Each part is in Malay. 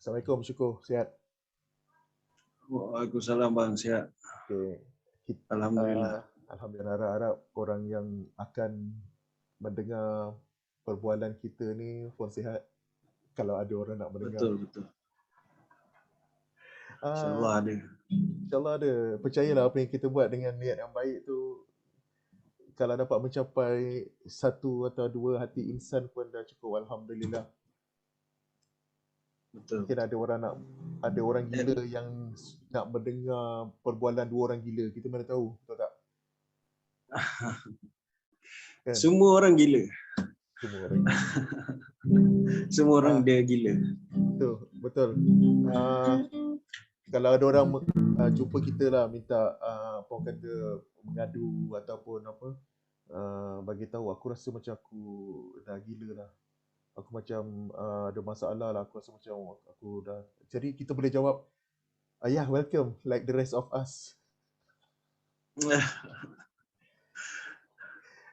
Assalamualaikum, syukur sihat. Waalaikumsalam bang, sihat. Okay. Alhamdulillah. Alhamdulillah, harap-harap orang yang akan mendengar perbualan kita ni pun sihat. Kalau ada orang nak mendengar. Betul. Ah, InsyaAllah ada. InsyaAllah ada. Percayalah apa yang kita buat dengan niat yang baik tu, kalau dapat mencapai satu atau dua hati insan pun dah cukup. Alhamdulillah. Betul. Mungkin ada orang gila yang nak mendengar perbualan dua orang gila. Kita mana tahu, betul tak? Kan? Semua orang gila. Semua orang gila. Semua orang dia gila. Betul. Kalau ada orang jumpa kita lah, minta apa orang kata mengadu ataupun apa, bagi tahu, aku rasa macam aku dah gila lah. Aku macam ada masalah lah, aku rasa macam aku dah. Jadi kita boleh jawab, yeah, welcome, like the rest of us.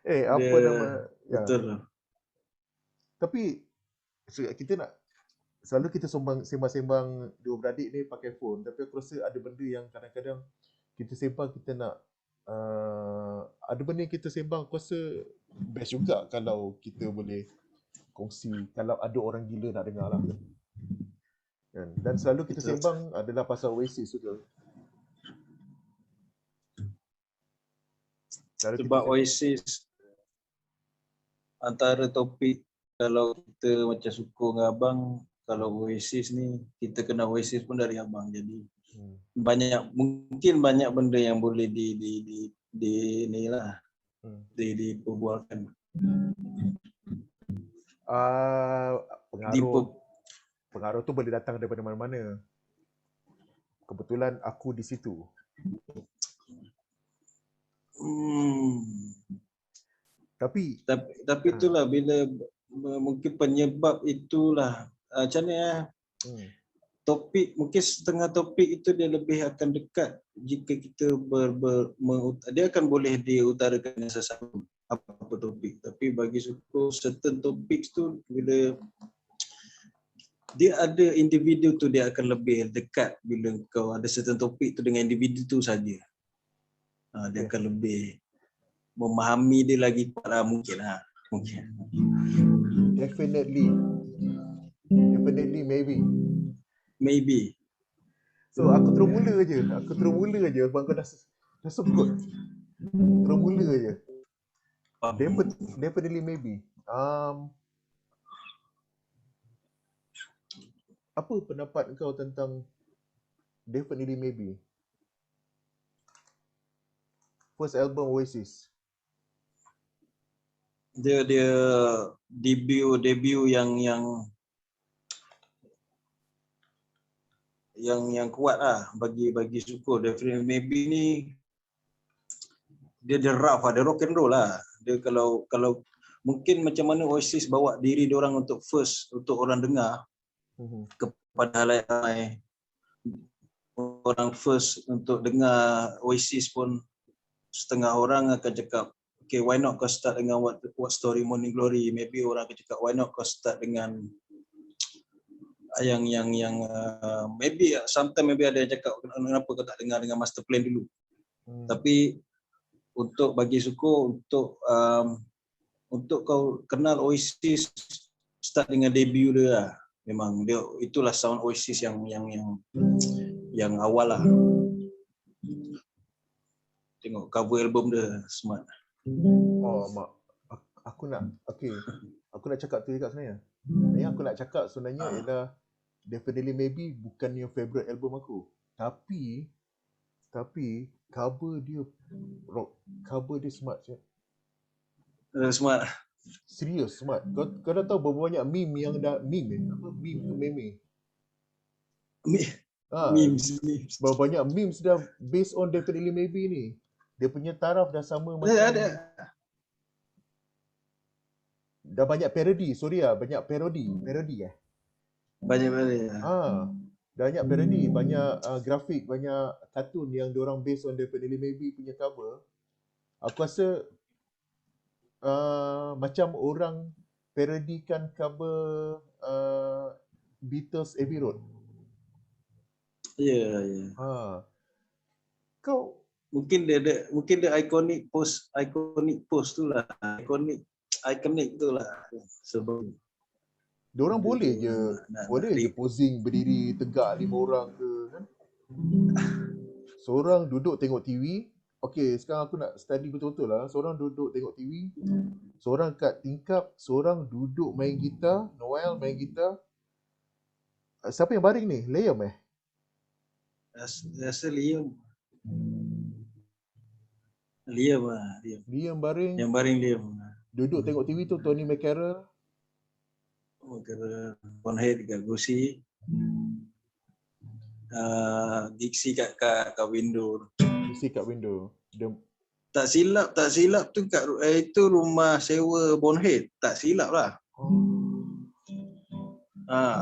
Apa nama? Betul lah. Tapi kita nak selalu kita sembang-sembang dua beradik ni pakai phone, tapi aku rasa ada benda yang kadang-kadang kita sembang, kita nak ada benda yang kita sembang, aku rasa best juga kalau kita boleh kongsi, kalau ada orang gila nak dengar lah. Dan selalu kita sembang adalah pasal Oasis juga. Sebab Oasis antara topik, kalau kita macam suka dengan abang, kalau Oasis ni kita kenal Oasis pun dari abang, jadi mungkin banyak benda yang boleh diperbualkan. Pengaruh tu boleh datang daripada mana-mana. Kebetulan aku di situ. Tapi itulah, bila mungkin penyebab itulah macam mana topik, mungkin setengah topik itu dia lebih akan dekat jika kita dia akan boleh diutarakan dengan sesama apa topik. Tapi bagi suku certain topik tu, bila dia ada individu tu, dia akan lebih dekat bila kau ada certain topik tu dengan individu tu saja. Dia akan lebih memahami dia lagi kuat lah, mungkin. Definitely maybe. So aku terus mula je sebab kau dah sebut. Terus mula je. Definitely maybe. Apa pendapat kau tentang Definitely Maybe? First album Oasis. Dia debut yang kuat lah bagi suku. Definitely Maybe ni dia rough lah, dia rock and roll lah. Dia kalau mungkin macam mana Oasis bawa diri dia orang untuk orang dengar kepada halayak ramai. Orang first untuk dengar Oasis pun setengah orang akan cakap, okay, why not kau start dengan What Story Morning Glory. Maybe orang akan cakap, why not kau start dengan yang maybe sometimes ada yang cakap, kenapa kau tak dengar dengan Master Plan dulu. Tapi untuk bagi suku, untuk kau kenal Oasis, start dengan debut dia lah. Memang dia itulah sound Oasis yang awal lah. Tengok cover album dia, smart. Mak, aku nak cakap tu juga sebenarnya. Yang aku nak cakap sebenarnya ialah Definitely Maybe bukan yang favorite album aku. Tapi cover dia smart je. Smart. Serius smart. Kau dah tahu berapa banyak meme yang dah meme Memes. Berapa banyak memes dah based on Definitely Maybe ni. Dia punya taraf dah sama macam ada. Dah banyak parody, banyak parody. Banyak. Banyak parody, banyak grafik, banyak kartun yang diorang based on Definitely Maybe punya cover. Aku rasa macam orang parodikan cover Beatles Abbey Road. Ya. Ha. Kau Mungkin dia ikonik post tu lah. Ikonik tu lah. Sebab diorang boleh je nak posing berdiri tegak 5 orang ke kan. Seorang duduk tengok TV. Okay, sekarang aku nak study betul-betul lah. Seorang duduk tengok TV. Seorang kat tingkap. Seorang duduk main gitar. Noel main gitar. Siapa yang baring ni? Liam eh? rasa Liam lah. Liam baring. Yang baring Liam. Duduk tengok TV tu Tony McCarroll. Bonehead kat Gusi. Dixie kat window. Dixie kat window. Tak silap tu kat itu rumah sewa Bonehead. Tak silap lah.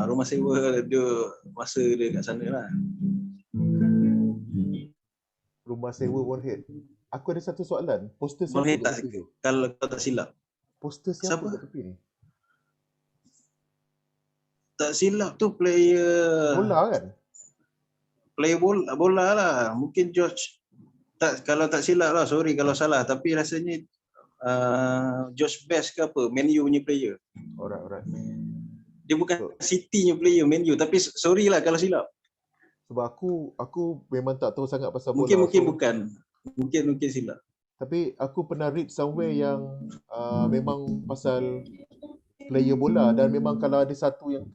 Rumah sewa dia masa dia kat sana lah. Rumah sewa Bonehead. Aku ada satu soalan. Poster siapa Bonehead kat tepi tu? Kalau tak silap. Poster siapa kat tepi ni? Tak silap tu player bola kan? Player bola lah. Mungkin George. Kalau tak silap lah, sorry kalau salah, tapi rasanya George Best ke apa, Man U punya player. Alright. Dia bukan City punya player, Man U, tapi sorry lah kalau silap. Sebab aku memang tak tahu sangat pasal bola. Mungkin silap. Tapi aku pernah read somewhere yang memang pasal player bola, dan memang kalau ada satu yang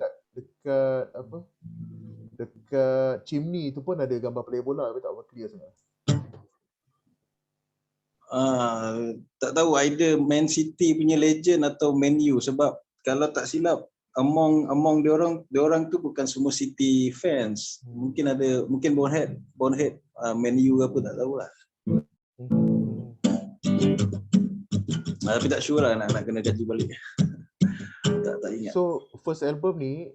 dekat chimney tu pun ada gambar player bola, tapi tak clear sangat. Tak tahu either Man City punya legend atau Man U, sebab kalau tak silap among dia orang tu bukan semua City fans. Mungkin Bonehead Man U apa tak tahulah. Tapi tak sure lah, nak kena kaji balik. tak ingat. So first album ni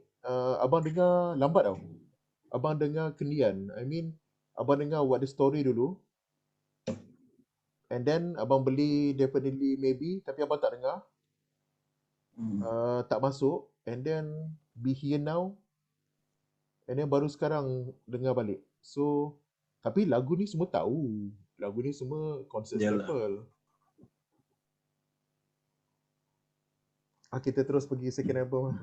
abang dengar lambat tau. Abang dengar kendian. I mean abang dengar What the Story dulu. And then abang beli Definitely Maybe, tapi abang tak dengar. Tak masuk. And then Be Here Now. And then baru sekarang dengar balik. So tapi lagu ni semua tahu. Lagu ni semua concert staple. Kita terus pergi second album.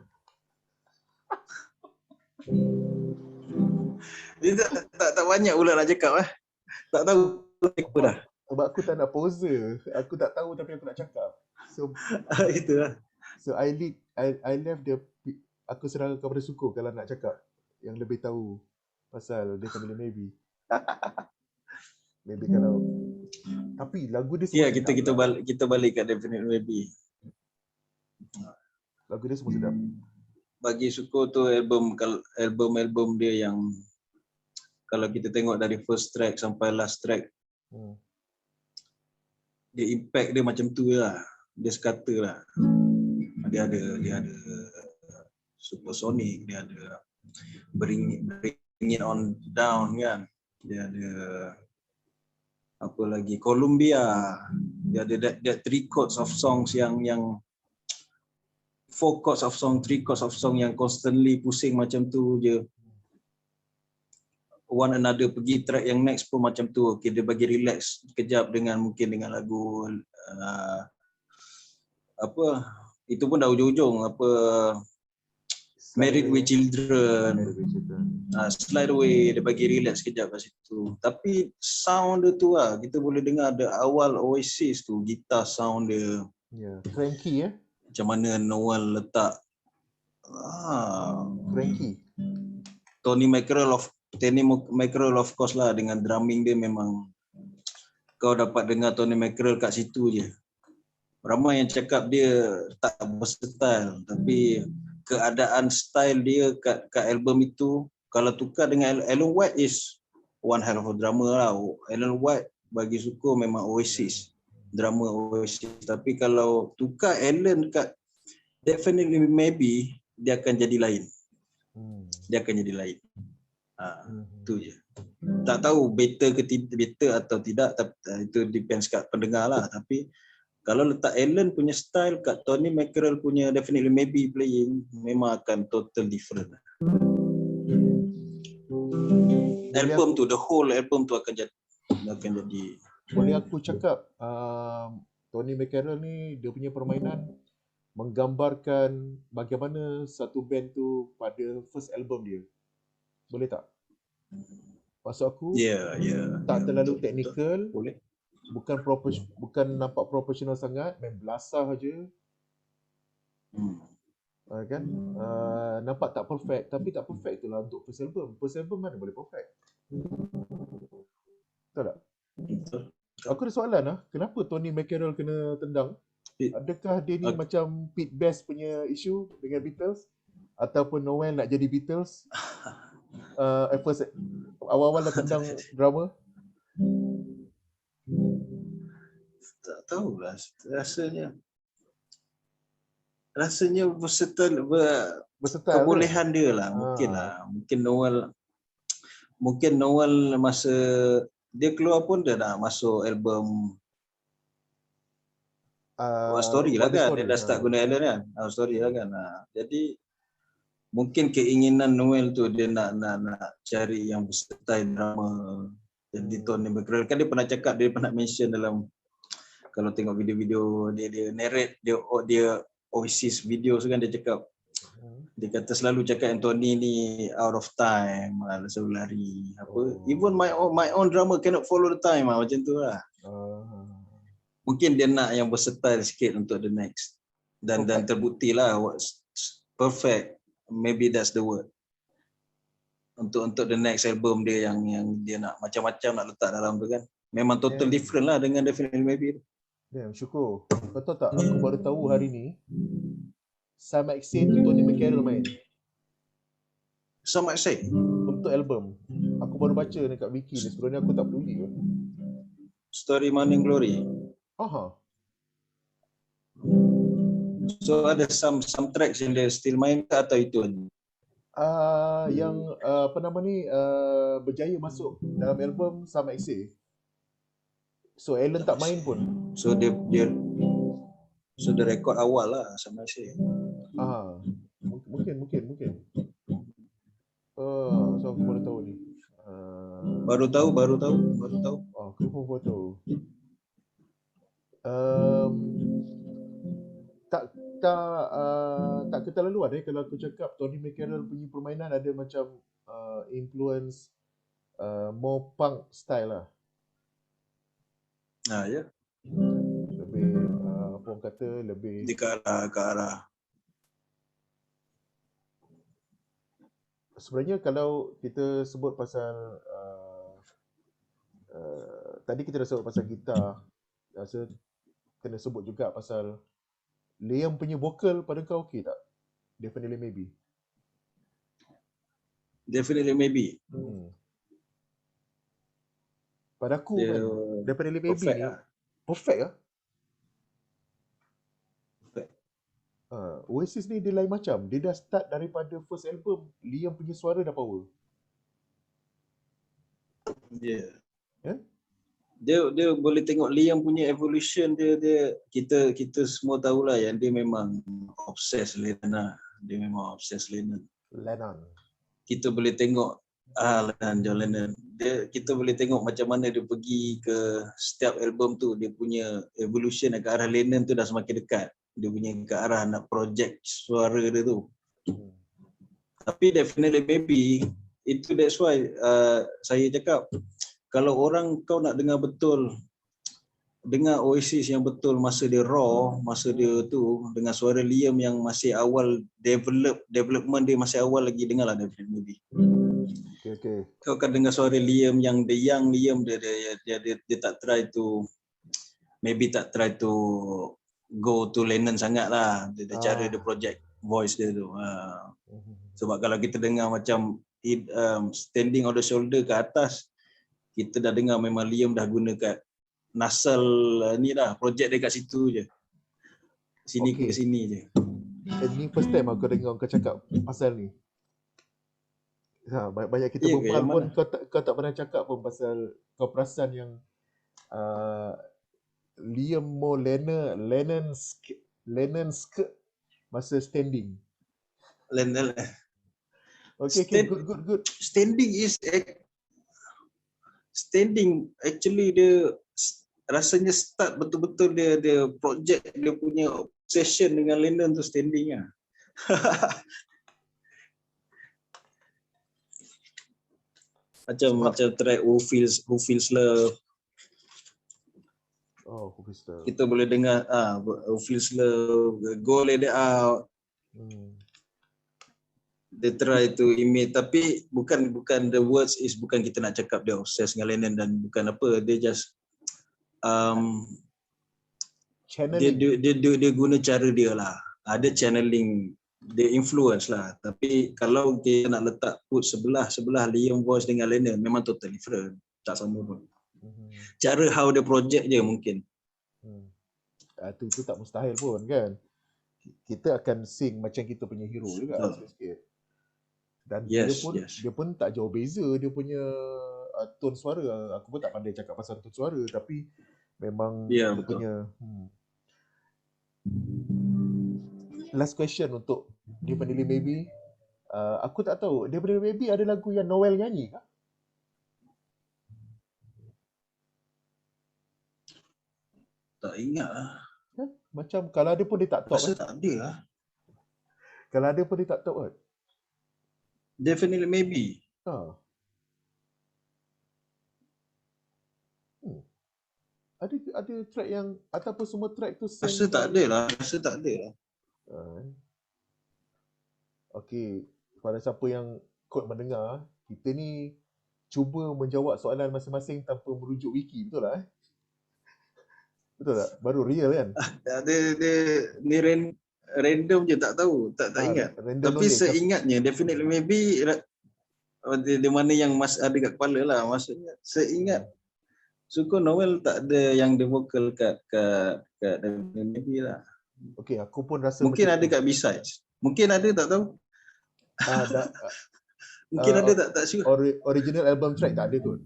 Dia tak banyak pula nak cakap. Tak tahu apa dah. Sebab aku tak nak poser. Aku tak tahu tapi aku nak cakap. So itulah. So I left aku serahkan kepada Suko kalau nak cakap yang lebih tahu pasal Definitely Maybe. Maybe kalau tapi lagu dia semua kita balik kat Definitely Maybe. Lagu dia semua sedap. Bagi Suko tu album dia yang kalau kita tengok dari first track sampai last track, dia impact dia macam tu lah. Dia sekata lah. Dia ada Supersonic, dia ada Bring It On Down kan. Dia ada apa lagi, Columbia. Dia ada that 3 chords of songs yang 4 chords of song, 3 chords of song yang constantly pusing macam tu je. One Another pergi track yang next pun macam tu. Okay, dia bagi relax sekejap mungkin dengan lagu apa itu pun dah ujung-ujung apa Married with Children. Slide Away dia bagi relax sekejap kat situ. Tapi sound dia tu lah, kita boleh dengar ada awal Oasis tu, gitar sound dia. Cranky Macam mana Noel letak cranky. Tony McCarroll of course lah, dengan drumming dia memang kau dapat dengar Tony McCarroll kat situ je. Ramai yang cakap dia tak versatile, tapi keadaan style dia kat album itu kalau tukar dengan Alan White is one hell of a drummer lah. Alan White bagi Suko memang Oasis, drummer Oasis. Tapi kalau tukar Alan kat Definitely Maybe, dia akan jadi lain. Tu je. Tak tahu better atau tidak, itu depends kat pendengar lah. Tapi kalau letak Alan punya style kat Tony McCarroll punya Definitely Maybe playing, memang akan total different. album tu, the whole album tu akan jadi boleh aku cakap Tony McCarroll ni dia punya permainan menggambarkan bagaimana satu band tu pada first album dia. Boleh tak? Maksud aku tak terlalu betul, teknikal, boleh. bukan nampak profesional sangat, main belasah aja. Kan? Nampak tak perfect, tapi tak perfect itulah untuk first album. First album mana boleh perfect? Betul tak? Betul. Aku ada soalan lah, kenapa Tony McCarroll kena tendang? Adakah dia ni macam Pete Best punya isu dengan Beatles? Ataupun Noel nak jadi Beatles? At first, awal-awal dah tendang drama? Tak tahulah, rasanya versatile kebolehan dia lah, mungkin Noel masa dia keluar pun dia dah masuk album What Story lah kan, dia dah start guna Alan kan, What Story lah kan. Jadi mungkin keinginan Noel tu dia nak cari yang versatile drama. Jadi Tony McCarroll kan dia pernah cakap, dia pernah mention dalam, kalau tengok video-video dia narrate dia Oasis video tu kan, dia cakap, dia kata selalu cakap Anthony ni out of time, selalu lari even my own drama cannot follow the time macam tu lah. Mungkin dia nak yang versatile sikit untuk the next, dan terbukti lah perfect, maybe that's the word, untuk the next album dia yang dia nak macam-macam nak letak dalam tu kan, memang total different lah dengan Definitely Maybe tu. Syukur. Kau tahu tak, aku baru tahu hari ni Sam Maxey tu Tony McCarroll main. Sam Maxey? Untuk album. Aku baru baca dekat wiki ni, sebelum ni aku tak peduli pun. Story Morning Glory. So ada some tracks yang dia still main ke atau itu? Yang apa nama ni, berjaya masuk dalam album Sam Maxey. So Alan tak main pun. So dia rekod awal lah Sam Maxey. Mungkin. So aku baru tahu ni. Baru tahu. Aku pun baru tahu. Tak keterlaluan kalau aku cakap Tony McCarroll punya permainan ada macam influence more punk style lah. Ya. Lebih apa orang kata, lebih di ke arah. Sebenarnya kalau kita sebut pasal tadi kita dah sebut pasal gitar, rasa kena sebut juga pasal Liam punya vokal pada kau okey tak? Definitely Maybe. Pada aku kan, Definitely Maybe ni perfect lah. Oasis ni dia lain macam. Dia dah start daripada first album, Liam punya suara dah power. Dia boleh tengok Liam punya evolution dia kita semua tahulah yang dia memang obsessed Lennon. Kita boleh tengok John Lennon. Kita boleh tengok macam mana dia pergi ke setiap album tu, dia punya evolution ke arah Lennon tu dah semakin dekat. Dia punya ke arah nak project suara dia tu. Tapi Definitely Maybe itu, that's why saya cakap, kalau orang kau nak dengar Oasis yang betul masa dia raw, masa dia tu dengan suara Liam yang masih awal development dia masih awal lagi, dengarlah Definitely Maybe. Okay. Kau akan dengar suara Liam yang the young Liam, dia tak try to go to Lennon sangat lah. Dia cara dia project voice dia tu. Sebab kalau kita dengar macam Standing on the Shoulder ke atas, kita dah dengar memang Liam dah guna kat nasal ni dah, project dia kat situ je. Ke sini je. Ini first time aku dengar kau cakap pasal ni. Banyak kita berbual pun kau tak pernah cakap pun pasal kau perasan yang Liam more Lennon's masa Standing. Lennon. Okay, good. Standing is standing actually dia rasanya start betul-betul dia project dia punya obsession dengan Lennon tu standing lah. macam track Who Feels Love. Oh, Who Feels Love. Kita boleh dengar Who Feels Love, Go Let It Out. Dia try to image, tapi bukan the words is bukan kita nak cakap dia obsessed dengan Lennon dan bukan apa, dia just dia guna cara dia lah. Ada channeling, dia influence lah. Tapi kalau kita nak letak put sebelah Liam voice dengan Lennon memang totally different, tak sama pun. Cara how dia project je mungkin. Itu tak mustahil pun kan. Kita akan sing macam kita punya hero juga sikit-sikit. Dan dia pun tak jauh beza dia punya tone suara. Aku pun tak pandai cakap pasal tone suara, tapi memang dia betul. punya last question untuk Definitely Maybe. Aku tak tahu Definitely Maybe ada lagu yang Noel nyanyi kah? Tak ingat lah. Macam kalau ada pun dia tak top. Rasa tak ada lah. Kalau ada pun dia tak top kan? Definitely Maybe. Ada track yang ataupun semua track tu Rasa tak ada lah. Okey, pada siapa yang kot mendengar, kita ni cuba menjawab soalan masing-masing tanpa merujuk wiki, betul tak? Betul tak? Baru real kan? Ni random je, tak tahu, tak ingat. Tapi seingatnya Definitely Maybe di mana yang ada kat kepala lah. Maksudnya seingat Suka Noel tak ada yang dia vokal kat Definitely Maybe lah. Okey, aku pun rasa mungkin ada kat B-sides. Mungkin ada, tak tahu. Mungkin ada, tak sure. Original album track tak ada tu.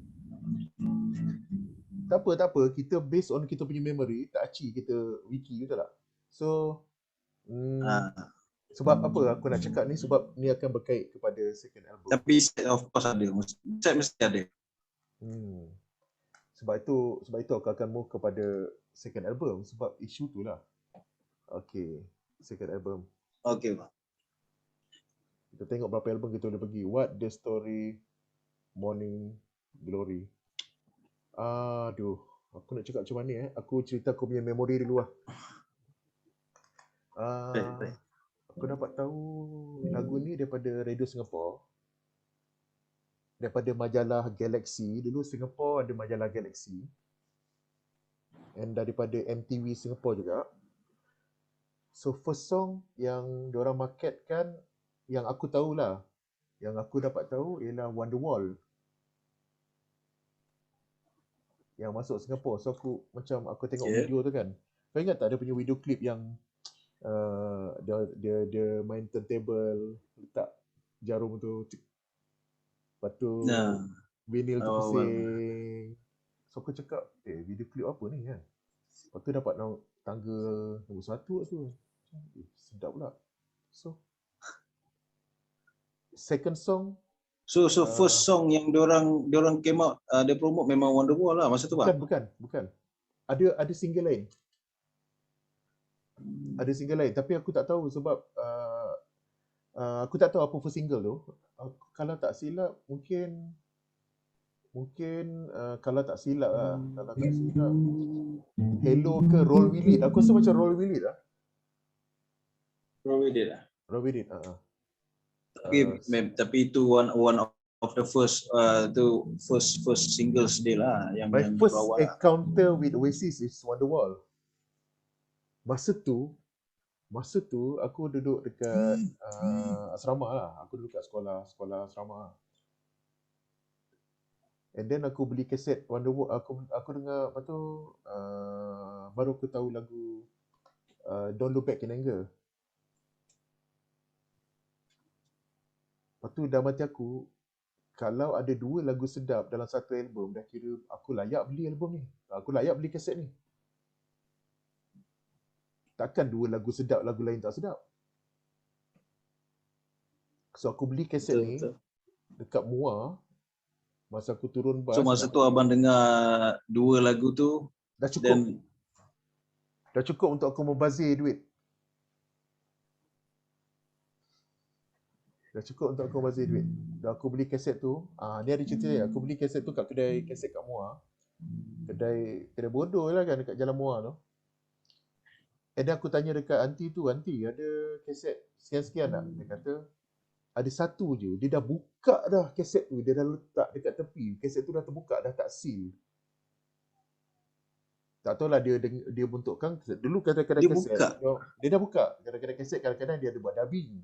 Tak apa. Kita based on kita punya memory, tak aci kita wiki, betul tak? So, sebab apa aku nak cakap ni, sebab ni akan berkait kepada second album. Tapi of course ada. Mesti ada. Sebab itu aku akan move kepada second album sebab isu tu lah. Okay, second album. Okay, Pak. Kita tengok berapa album kita boleh pergi. What the Story, Morning Glory. Aduh, aku nak cakap macam mana Aku cerita aku punya memori dulu lah. Aku dapat tahu lagu ni daripada Radio Singapore. Daripada majalah Galaxy. Dulu Singapore ada majalah Galaxy. And daripada MTV Singapore juga. So first song yang diorang marketkan, yang aku tahulah, yang aku dapat tahu ialah Wonderwall. Yang masuk Singapore. So aku tengok video tu kan. Kau ingat tak dia punya video klip yang dia main turntable, letak jarum tu, lepas tu vinyl tu pusing. So aku cakap, video klip apa ni kan? Lepas tu dapat tangga nombor 1 tu. Sedap pula. So second song. So first song yang diorang came out, dia promote memang Wonderwall lah masa tu, Pak? Bukan. Ada single lain. Ada single lain, tapi aku tak tahu sebab aku tak tahu apa first single tu. Kalau tak silap mungkin kalau tak silap Hello ke Roll With It. Aku rasa macam Roll With It lah. Roll With It lah. Roll With It. Tapi itu one of the first singles dia lah yang my first encounter with Oasis is Wonderwall. Masa tu aku duduk dekat asrama lah. Aku duduk kat sekolah asrama. And then aku beli kaset Wonderwall. Aku dengar, lepas tu baru aku tahu lagu Don't Look Back in Anger. Lepas tu dalam hati aku, kalau ada 2 lagu sedap dalam satu album, dah kira aku layak beli album ni. Aku layak beli kaset ni. Takkan 2 lagu sedap, lagu lain tak sedap. So aku beli kaset ni dekat MUA. Masa aku turun So bas, masa tu abang dengar 2 lagu tu dah cukup. dan Dah cukup untuk aku membazir duit. Dah cukup untuk aku membazir duit. Dah aku beli kaset tu. Ni ada cerita dia. Aku beli kaset tu kat kedai kaset kat Muar. Kedai bodoh lah kan dekat Jalan Muar tu. Dan aku tanya dekat aunty tu, aunty ada kaset sekian-sekian tak? Dia kata, ada satu je. Dia dah buka dah kaset tu. Dia dah letak dekat tepi. Kaset tu dah terbuka, dah tak seal. Tak tahulah dia bentukkan. Dulu kadang-kadang dia kaset, buka. dia dah buka. Kadang-kadang kaset, kadang-kadang dia ada buat dubbing.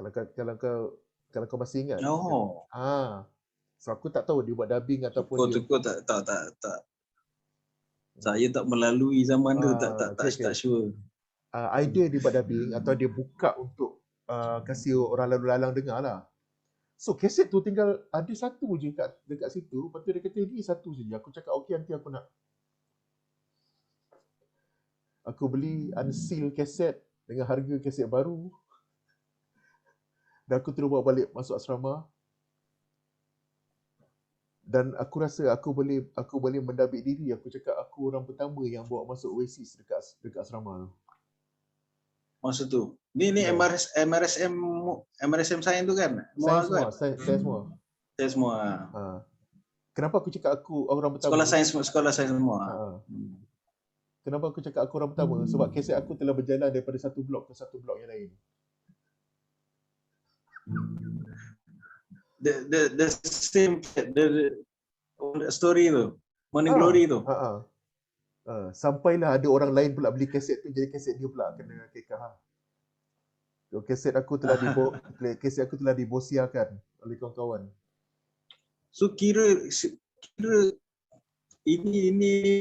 Kalau kau masih ingat. Oh, So aku tak tahu dia buat dubbing ataupun dia cukup tak. Saya tak melalui zaman tu, tak sure. Either dia buat dubbing atau dia buka untuk kasih orang lalu lalang dengar lah. So kaset tu tinggal ada satu je dekat situ. Lepas tu dia kata ni satu saja. Aku cakap okey nanti aku nak. Aku beli unseal kaset dengan harga kaset baru. Dan aku terus bawa balik masuk asrama. Dan aku rasa aku boleh mendabik diri. Aku cakap aku orang pertama yang bawa masuk Oasis dekat asrama tu. Masa tu. Ni Ya. MRSM Sains tu kan? Saya Kan? semua. Saya semua. Kenapa aku cakap aku orang pertama? Sekolah sains semua. Kenapa aku cakap aku orang pertama? Sebab kaset aku telah berjalan daripada satu blok ke satu blok yang lain. The same the story tu. Morning Glory tu. Sampailah ada orang lain pula beli kaset tu, jadi kaset dia pula kena kekah. Kaset aku telah dibosiakan oleh kawan-kawan. So kira ini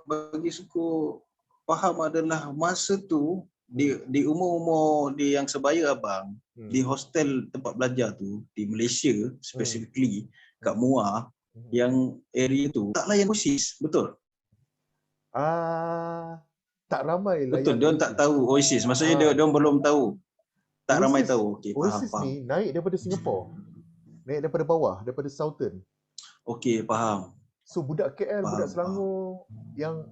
bagi suku faham adalah masa tu di umur-umur di yang sebaya abang di hostel tempat belajar tu di Malaysia specifically kat Muar yang area tu tak layan Oasis, betul? Tak ramai lah. Betul, dia tak tahu Oasis. Maksudnya dia belum tahu. Tak ramai tahu. Okey, Oasis faham. ni naik daripada Singapore. Naik daripada bawah, daripada Southern. Okey, faham. So budak KL, budak Selangor yang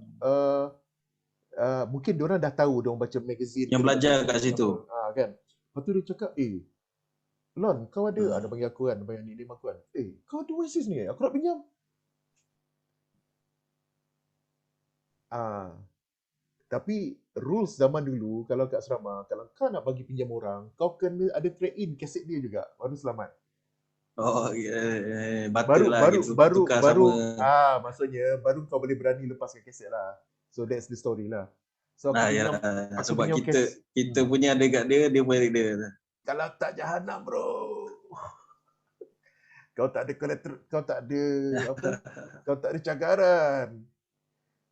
mungkin diorang dah tahu, diorang baca magazine yang belajar kat situ. Kan. Lepas tu dia cakap, Lon, kau ada panggil aku kan, panggil nickname aku kan. Kau ada Oasis ni? Aku nak pinjam. Tapi rules zaman dulu, kalau kat asrama, kalau kau nak bagi pinjam orang, kau kena ada trade in kaset dia juga, baru selamat. Oh, patutlah kita tukar sama. Maksudnya baru kau boleh berani lepaskan kaset lah. So that's the story lah. So sebab kita punya adik kat dia balik dia. Kalau tak jahanam bro. Kau tak ada kau tak ada apa? Kau tak ada cagaran.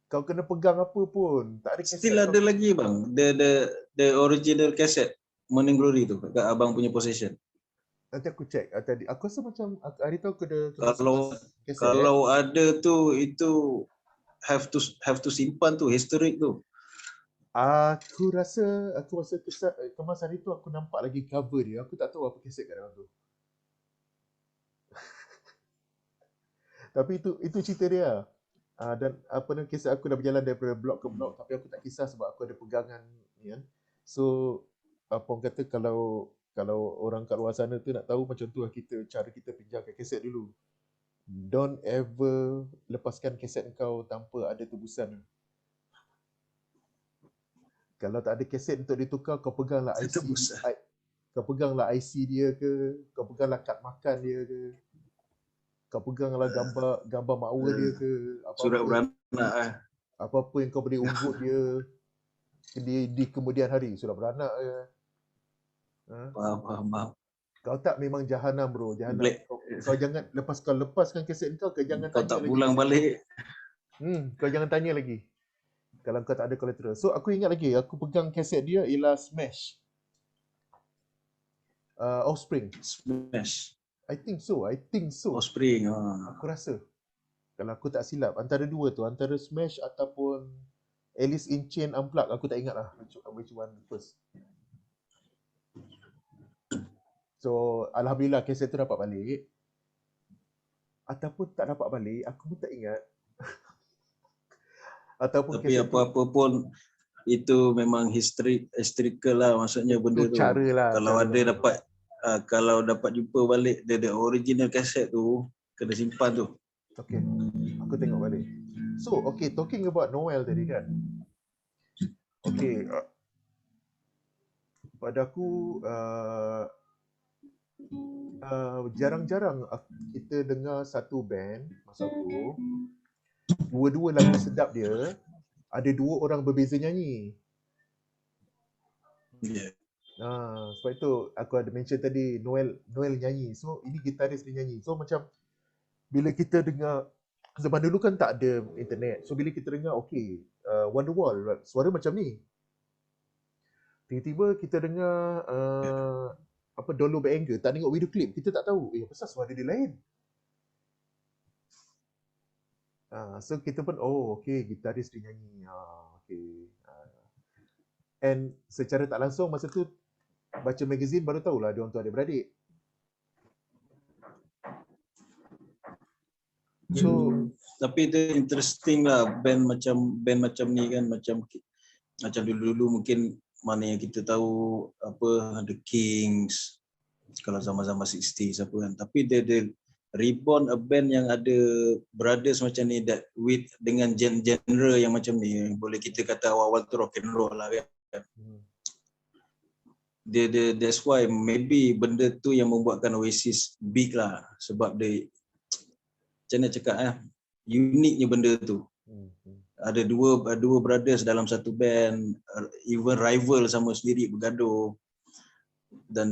Kau kena pegang apa pun. Tak ada kaset. Still ada lagi bang. The original cassette Morning Glory tu kat abang punya possession. Nanti aku check. Tadi aku rasa macam hari tu aku ada kalau ada tu itu have to simpan tu historic tu. Aku rasa kemas hari tu aku nampak lagi cover dia. Aku tak tahu apa kaset kat dalam tu. Tapi itu cerita dia. Dan kaset aku dah berjalan daripada blok ke blok, tapi aku tak kisah sebab aku ada pegangan ni kan. So orang kata kalau orang kat luar sana tu nak tahu macam tu lah cara kita pinjamkan kaset dulu. Don't ever lepaskan kaset kau tanpa ada tebusan. Kalau tak ada kaset untuk ditukar, kau peganglah IC. Kau peganglah IC dia ke, kau peganglah kad makan dia ke, kau peganglah gambar makwa dia ke, surat beranak apa-apa yang kau boleh ungut dia di kemudian hari, surat beranak ke. Faham. Kau tak memang jahanam bro, jahanam. Kau jangan lepaskan kaset kau jangan kau tanya tak lagi. Pulang balik. Kau jangan tanya lagi. Kalau kau tak ada collateral. So aku ingat lagi, aku pegang kaset dia ialah Smash. Offspring. Smash. I think so. Offspring. Aku rasa. Kalau aku tak silap, antara dua tu, antara Smash ataupun Alice in Chains Unplugged, aku tak ingat lah which one first. So alhamdulillah kaset tu dapat balik. Ataupun tak dapat balik, aku pun tak ingat. Ataupun Tapi kaset tu apa-apa pun itu memang historical lah, maksudnya benda tu tu. cara lah. Kalau Cara ada lah. dapat kalau dapat jumpa balik the original kaset tu, kena simpan tu. Okay, aku tengok balik. So, okay, talking about Noel tadi kan. Okay, pada aku jarang-jarang kita dengar satu band masa tu, dua-dua lagu sedap dia, ada dua orang berbeza nyanyi. Yeah. Sebab itu aku ada mention tadi Noel nyanyi. So ini gitaris dia nyanyi. So macam bila kita dengar, zaman dulu kan tak ada internet. So bila kita dengar okay, Wonderwall suara macam ni. Tiba-tiba kita dengar Don't Look Back Anger, tak tengok video klip, kita tak tahu pasal suara dia lain. So kita pun okay, gitaris dia nyanyi. Okay. And secara tak langsung masa tu baca magazine baru tahulah dia orang tu ada beradik. So tapi itu interesting lah, band macam ni kan, macam dulu-dulu mungkin mana yang kita tahu apa The Kings kalau zaman-zaman 60s apa kan, tapi dia reborn a band yang ada brothers macam ni, that with dengan genre yang macam ni, boleh kita kata awal-awal tu rock and roll lah kan. Dia that's why maybe benda tu yang membuatkan Oasis big lah, sebab dia macam mana cakap uniknya benda tu. Ada dua brothers dalam satu band, even rival sama sendiri bergaduh, dan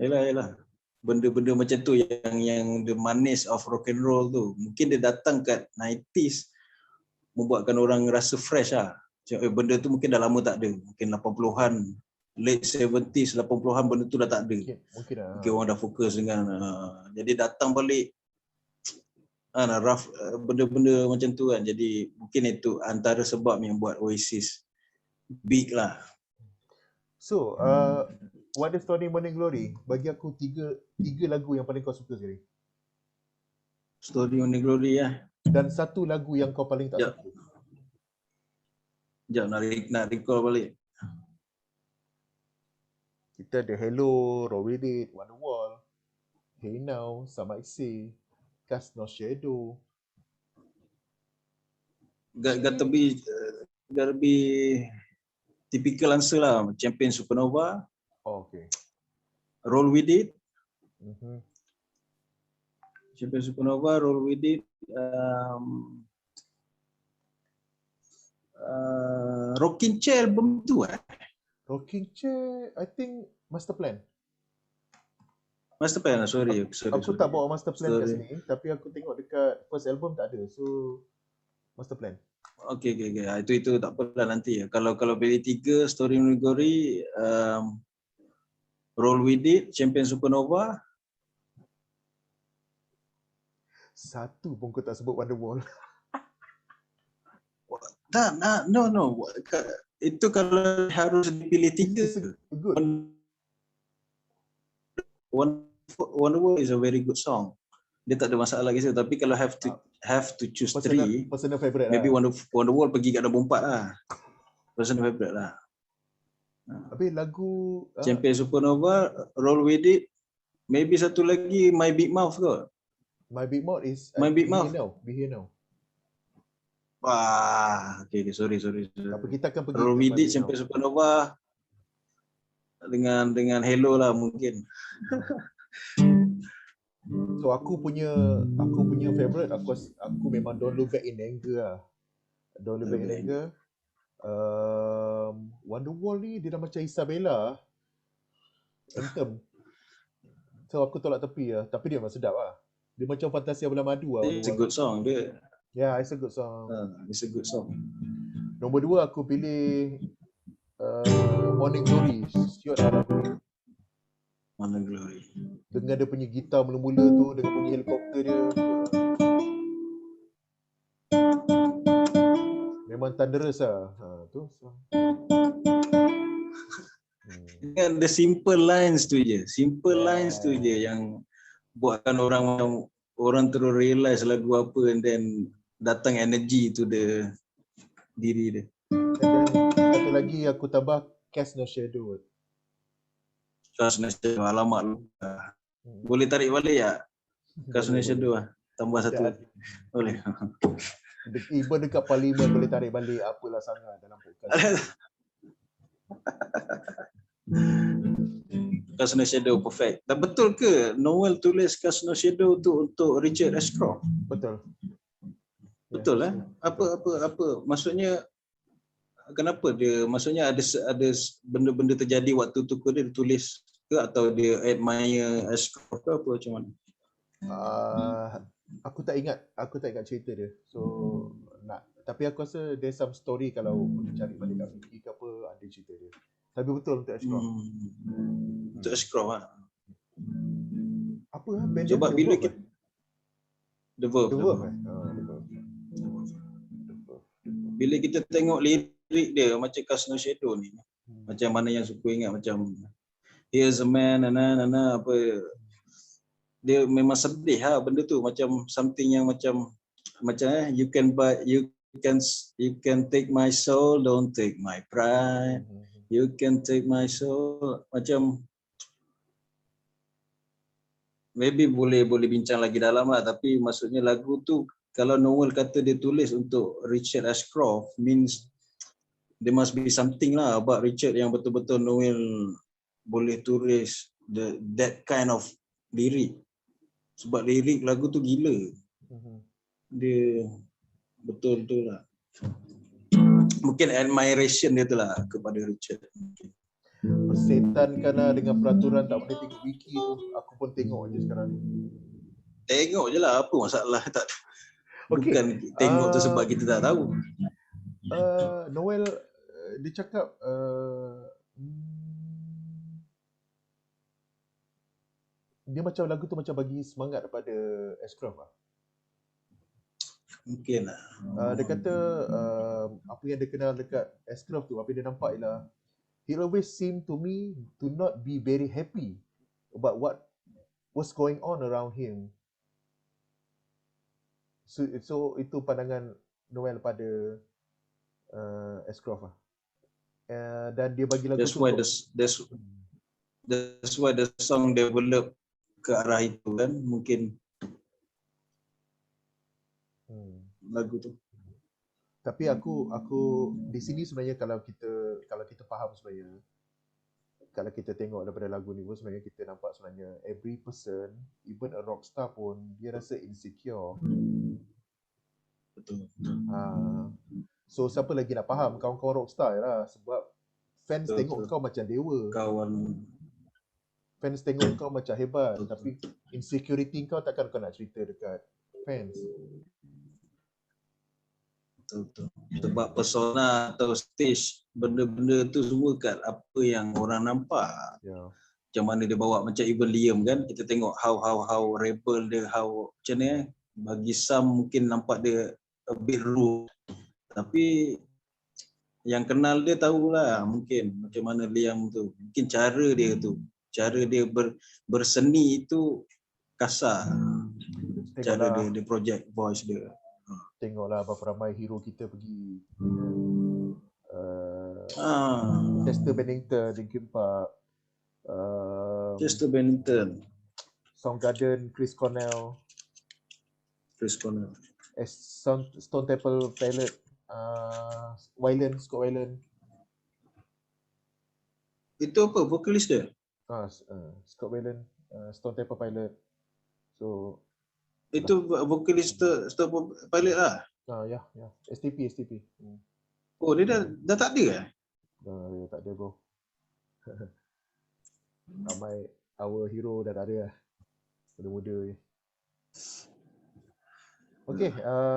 yalah benda-benda macam tu yang the manis of rock and roll tu. Mungkin dia datang kat 90s membuatkan orang rasa fresh lah. Benda tu mungkin dah lama tak ada. Mungkin 80-an, late 70s, 80-an benda tu dah tak ada. Mungkin orang dah fokus dengan jadi datang balik rough benda-benda macam tu kan. Jadi mungkin itu antara sebab yang buat Oasis big lah. So, What the Story Morning Glory, bagi aku tiga lagu yang paling kau suka sekali. Story Morning Glory Dan satu lagu yang kau paling tak suka. Sekejap nak recall balik. Kita ada Hello, Roll With It, Wonderwall, Hey Now, Some Might Say, Cast No Shadow. Gotta be typical answer lah. Champion Supernova. Okay. Roll With It. Champion Supernova, Roll With It. Rocking Chair album tu Rocking Chair, I think Master Plan. Master Plan lah, sorry. Aku tak bawa Master Plan kat sini, tapi aku tengok dekat first album tak ada. So Master Plan. Okay. Itu tak apalah nanti. Kalau pilih 3 Story Morning Glory, Roll With It, Champion Supernova. Satu pun kau tak sebut Wonderwall. No. Itu kalau harus dipilih 3. Good. Wonderwall is a very good song. Dia tak ada masalah gitu. Tapi kalau have to choose 3, personal favorite maybe lah. Wonderwall pergi kat nombor 4 lah. Personal favorite lah. Tapi lagu Champion Supernova, Roll With It, maybe satu lagi My Big Mouth kot. My Big Mouth is Be Here Now. Wah, okay, sorry. Tapi kita akan pergi Roll With It, Champion Supernova dengan Hello lah mungkin. So aku punya favorite aku memang Don't Look Back in Anger lah. Don't Look Back in Anger. Wonderwall ni dia dah macam Isabella Anthem. So aku tolak tepi lah. Tapi dia memang sedap lah. Dia macam Fantasia Bulan Madu lah. It's a good song dia. Yeah, it's a good song. It's a good song. Nombor 2 aku pilih Morning Glory. Siot lah lagu ni. Morning Glory. Dengan dia punya gitar mula-mula tu, dengan bunyi helikopter dia. Memang thunderous lah. Tu. Dengan the simple lines tu je. Simple lines tu je yang buatkan orang terus realize lagu apa, and then datang energy to the diri dia. And then satu lagi aku tambah Cast No Shadow. Cast No Shadow, alamak lupa. Boleh tarik balik tak? Cast No Shadow lah. Tambah satu lagi. Boleh. Ibu dekat parlimen boleh tarik balik, apalah sangat dalam podcast. Cast No Shadow perfect. Dan betul ke Noel tulis Cast No Shadow tu untuk Richard Ashcroft? Betul. Betul lah. Apa maksudnya, kenapa dia, maksudnya ada benda-benda terjadi waktu tu dia tulis ke, atau dia admire Ashcroft ke apa, macam mana? Aku tak ingat cerita dia. So tapi aku rasa there's some story kalau boleh cari balik kat wiki ke apa, ada cerita dia. Tapi betul untuk Ashcroft. Untuk Ashcroft lah. Apa band Sebab dia? bila kita The Verve. The Verve. Bila kita tengok lirik dia macam Cast No Shadow ni, macam mana yang suka ingat, macam here's a man, apa, dia memang sedih lah benda tu, macam something yang macam you can take my soul, don't take my pride, you can take my soul, macam maybe boleh bincang lagi dalam lah, tapi maksudnya lagu tu kalau Noel kata dia tulis untuk Richard Ashcroft, means there must be something lah about Richard yang betul-betul Noel boleh tulis that kind of lirik. Sebab lirik lagu tu gila. Dia betul-betul lah. Mungkin admiration dia tu lah kepada Richard. Persetankanlah dengan peraturan tak boleh tengok wiki tu. Aku pun tengok je sekarang ni. Tengok je lah, apa masalah. Tak. Bukan tengok tu sebab kita tak tahu. Noel dia cakap dia macam lagu tu macam bagi semangat kepada Ashcroft lah. Mungkin lah. Dia kata apa yang dia kenal dekat Ashcroft tu, apa dia nampak ialah he always seemed to me to not be very happy about what was going on around him. So itu pandangan Noel pada Ashcroft lah. Dan dia bagi lagu that's tu. That's why the song develop ke arah itu kan, mungkin lagu tu. Tapi aku di sini sebenarnya kalau kita faham sebenarnya, kalau kita tengok daripada lagu ni pun sebenarnya kita nampak sebenarnya every person, even a rockstar pun dia rasa insecure. Betul. So siapa lagi nak faham kawan-kawan rockstar lah, sebab fans tengok kau macam dewa. Fans tengok kau macam hebat, tapi insecurity kau takkan kau nak cerita dekat fans. Betul. Sebab persona atau stage, benda-benda tu semua kat apa yang orang nampak. Macam mana dia bawa, macam even Liam kan, kita tengok how rebel dia, how macam ni, bagi some mungkin nampak dia a bit rude, tapi yang kenal dia tahulah mungkin macam mana Liam tu, mungkin cara dia berseni itu kasar. Cara dia project voice dia. Tengoklah berapa ramai hero kita pergi. Chester Bennington, Linkin Park, Chester Bennington, Soundgarden, Chris Cornell, Stone Temple Pilots, Scott Weiland. Itu apa vokalis dia? Scott Weiland, Stone Temple Pilots. So itu vokalis Stone Pilot lah. Ya. STP. Oh, dia dah tak ada eh? Dia tak ada bro. Ramai our hero dah tak ada lah. Muda-muda je. Okay,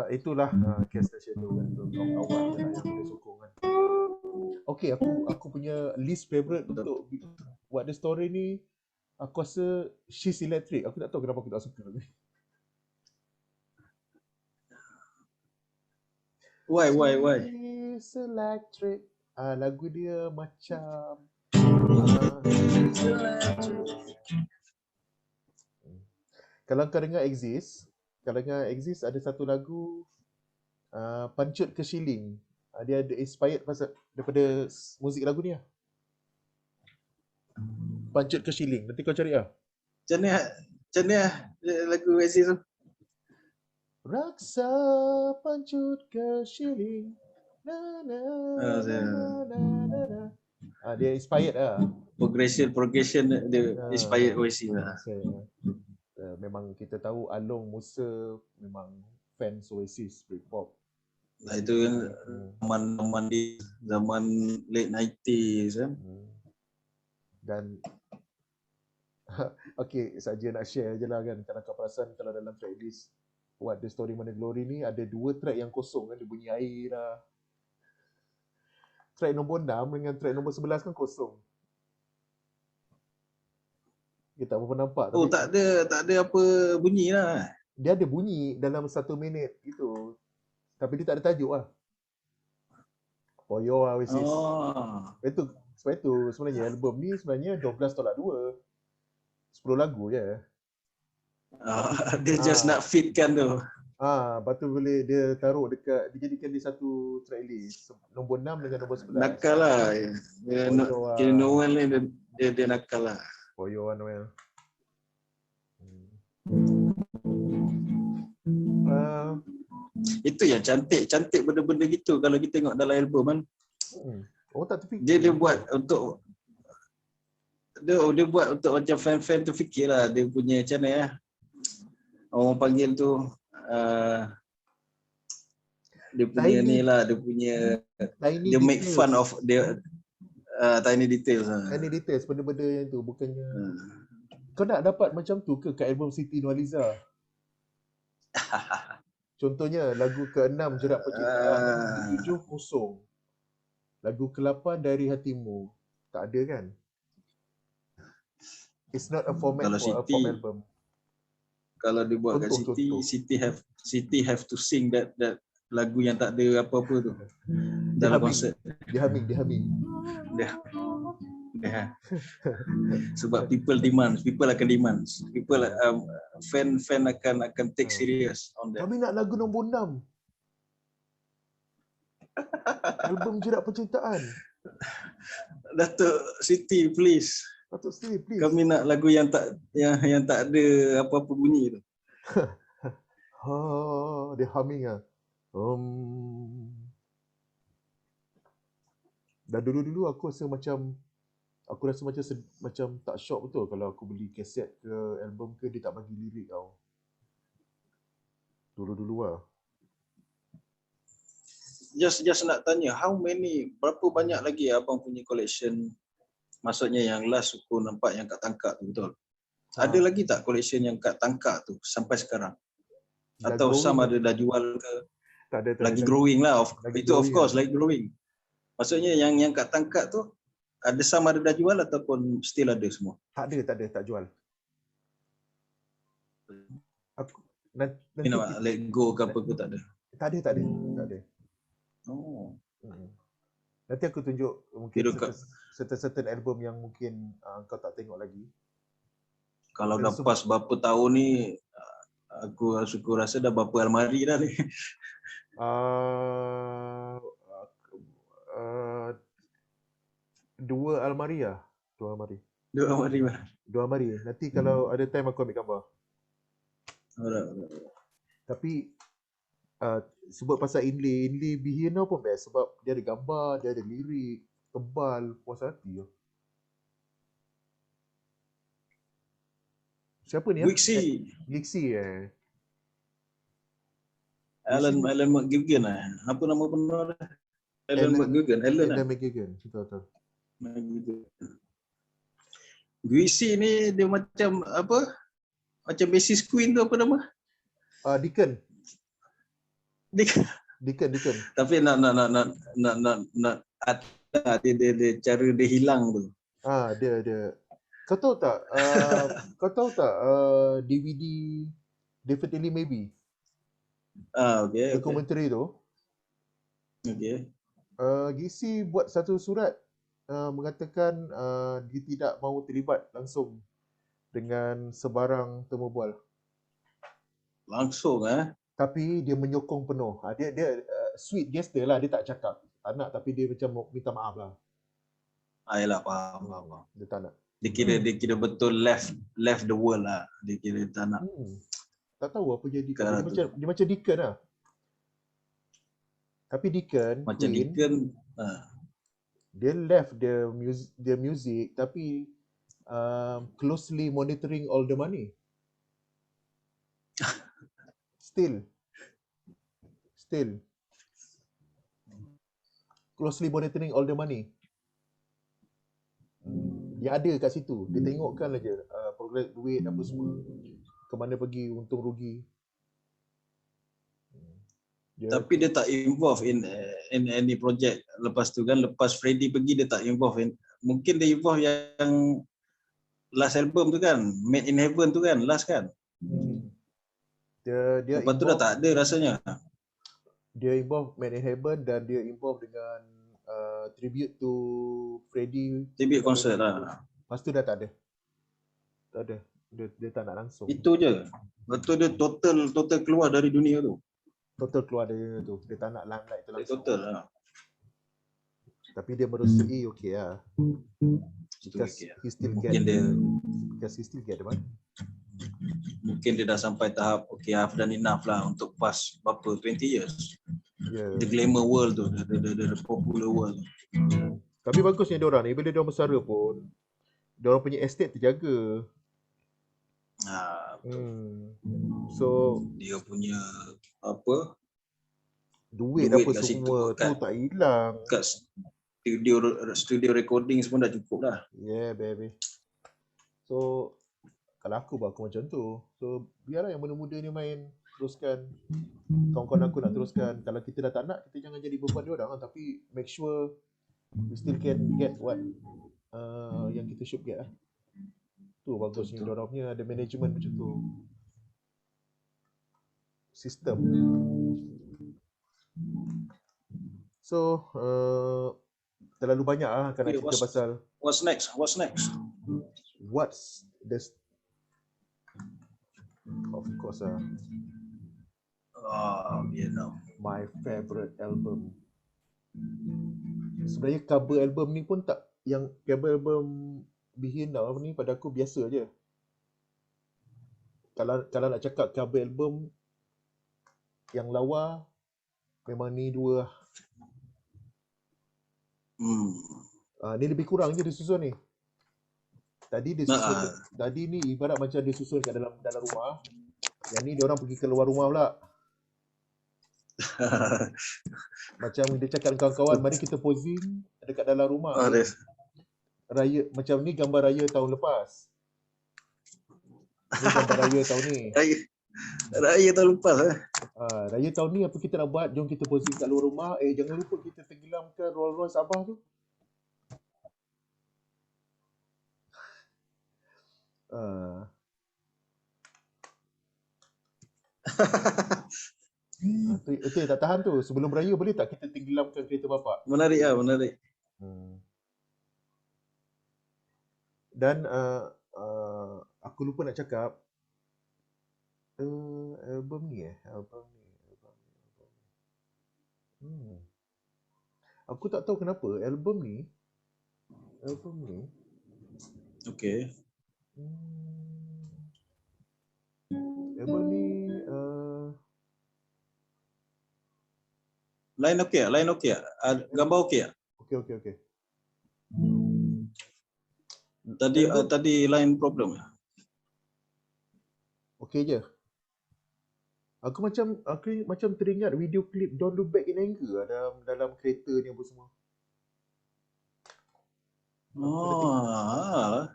itulah Cast No Shadow kan, untuk kawan-kawan yang boleh sokong kan. Okay, aku punya least favourite untuk buat the story ni, aku rasa She's Electric. Aku tak tahu kenapa aku tak suka. Why? She's Electric. Lagu dia macam Kalau kau dengar Exist, ada satu lagu Pancut ke Shilling. Dia ada inspired daripada muzik lagu ni lah. Pancut ke Shilling. Nanti kau cari lah. Macam ni lagu Oasis tu. Raksa pancut ke Shilling. Na na na na na na. Dia inspired lah. Progression dia inspired Oasis lah. Memang kita tahu Along Musa memang fans Oasis Britpop. Itu zaman late 90s kan. Dan okay, saja nak share je lah kan. Kalau kau perasan, kalau dalam tracklist What the Story Mana Glory ni ada 2 track yang kosong kan. Dia bunyi air lah. Track nombor 6 dengan track nombor 11 kan kosong. Kita tak apa nampak. Oh, tak ada apa bunyi lah. Dia ada bunyi dalam 1 minit gitu. Tapi dia tak ada tajuk lah. For Your Oasis. Sebab itu sebenarnya album ni sebenarnya 12 tolak 2. 10 lagu je. Dia just nak fitkan tu. Lepas tu boleh dia taruh dekat, dijadikan di satu tracklist. Nombor 6 dengan nombor 11. Nakal lah. Noel ni dia nakal lah. For Your Noel. Itu yang cantik benda-benda gitu kalau kita tengok dalam album kan. Tak terfikir. Dia buat untuk macam fan-fan tu fikirlah dia punya macam mana ya. Orang panggil tu dia punya ni lah, dia punya dia make fun of dia tiny details. Tiny details benda-benda yang tu bukannya kau nak dapat macam tu ke kat album Siti Nurhaliza? Contohnya lagu ke-6 Jerat Percintaan, lagu ke-7 Kosong. Lagu ke-8 Dari Hatimu. Tak ada kan? It's not a format kalau for a pop album. Kalau dia buat kat Siti have to sing that lagu yang tak ada apa-apa tu dalam konsert. Dia humming. Sebab people akan demand. Fan akan take serious on that. Kami nak lagu nombor 6. Album Jerat Percintaan. Datuk Siti please. Kami nak lagu yang tak ada apa-apa bunyi tu. Dia humming ah. Dan dulu aku rasa macam tak shock betul kalau aku beli kaset ke album ke dia tak bagi lirik tau. Dulu lah. Just nak tanya, berapa banyak lagi abang punya collection? Maksudnya yang last aku nampak yang kat tangkap tu betul. Ada lagi tak collection yang kat tangkap tu sampai sekarang? Atau sama ada dah jual ke? Tak ada. Lagi growing lah. Itu of course lagi growing. Maksudnya yang kat tangkap tu ada sama ada dah jual ataupun still ada semua? Tak ada, tak jual. Aku nanti let go ke apa ke tak ada? Tak ada. Oh. Nanti aku tunjuk mungkin certain album yang mungkin kau tak tengok lagi. Kalau dah pas berapa tahun ni aku rasa dah berapa almari dah ni. Dua almari. Nanti kalau ada time aku ambil gambar. Tapi sebut pasal inlay Bihina pun best sebab dia ada gambar, dia ada lirik, tebal, puas hati. Siapa ni? Gixi. Alan McGugan Apa nama benar dia? Alan McGugan. Betul. Gixi ni dia macam apa? Macam bassist Queen tu apa nama? Deacon. Tapi nak dia cara dia hilang tu. Dia. Kau tahu tak DVD Definitely Maybe? Dokumentari tu. Okay. Gixi buat satu surat mengatakan dia tidak mahu terlibat langsung dengan sebarang temu bual. Langsung Tapi dia menyokong penuh. Dia sweet gesture lah, dia tak cakap tak nak, tapi dia macam minta maaf lah. Ayolah, faham. Dia tak nak. Dia kira betul left the world lah. Dia kira tak nak. Tak tahu apa jadi kat dia. Dia macam Deacon lah. Tapi Deacon, macam Queen, Deacon, dia left the music tapi closely monitoring all the money. Still closely monitoring all the money. Dia ada kat situ. Dia tengokkan aja progress duit apa semua, ke mana pergi, untung rugi. Tapi dia tak involve in any project. Lepas tu kan, lepas Freddy pergi, dia tak involve in. Mungkin dia involve yang last album tu kan, Made in Heaven tu kan, last kan. Dia lepas tu dah tak ada rasanya. Dia involve Made in Heaven dan dia involve dengan tribute to Freddy. Tribute concert lah. Lepas tu dah tak ada. Tak ada. Dia tak nak langsung. Itu je. Betul, dia total keluar dari dunia tu. Total keluar dari tu. Dia tak nak limelight tu langsung. Total lah. Tapi dia merosai okey lah. Because he still get the money. Mungkin dia dah sampai tahap okay, I've done enough lah untuk pass berapa 20 years. The glamour world tu, the popular world. Tapi bagusnya diorang ni, bila diorang bersara pun diorang punya estate terjaga. So dia punya apa? Duit apa semua tu tak hilang. Kat studio recording semua dah cukup dah. Yeah, baby. So kalau aku macam tu. So biarlah yang muda-muda ni main, teruskan. Kawan-kawan aku nak teruskan. Kalau kita dah tak nak, kita jangan jadi beban diorang lah. Tapi make sure we still can get what yang kita should get lah. Tu bagusnya diorang punya ada management macam tu. Sistem. So terlalu banyak lah kan nak cerita pasal what's next? What's the of course my favorite album. Sebenarnya cover album ni pun tak, yang cover album Behind Now ni pada aku biasa je. Kalau nak cakap cover album yang lawa, memang ni dua lah. Ni lebih kurang je dia susun ni. Tadi ni ibarat macam dia susun kat dalam rumah. Yang ni dia orang pergi keluar rumah pula. Macam dia cakap dengan kawan-kawan, mari kita posing dekat dalam rumah. Raya macam ni, gambar raya tahun lepas. Ni gambar raya tahun ni. Raya tahun lepas raya tahun ni apa kita nak buat? Jom kita posing kat luar rumah. Jangan lupa kita tenggelamkan Rolls Royce Abah tu. Itu yang tak tahan tu. Sebelum raya boleh tak kita tenggelamkan kereta bapak? Menarik lah, menarik. Dan aku lupa nak cakap album ni aku tak tahu kenapa album ni okay. Album ni line okey. Gambar okey tak? Okey. Tadi line problem. Okey je. Aku macam teringat video klip Don't Look Back in Anger dalam kereta ni apa semua.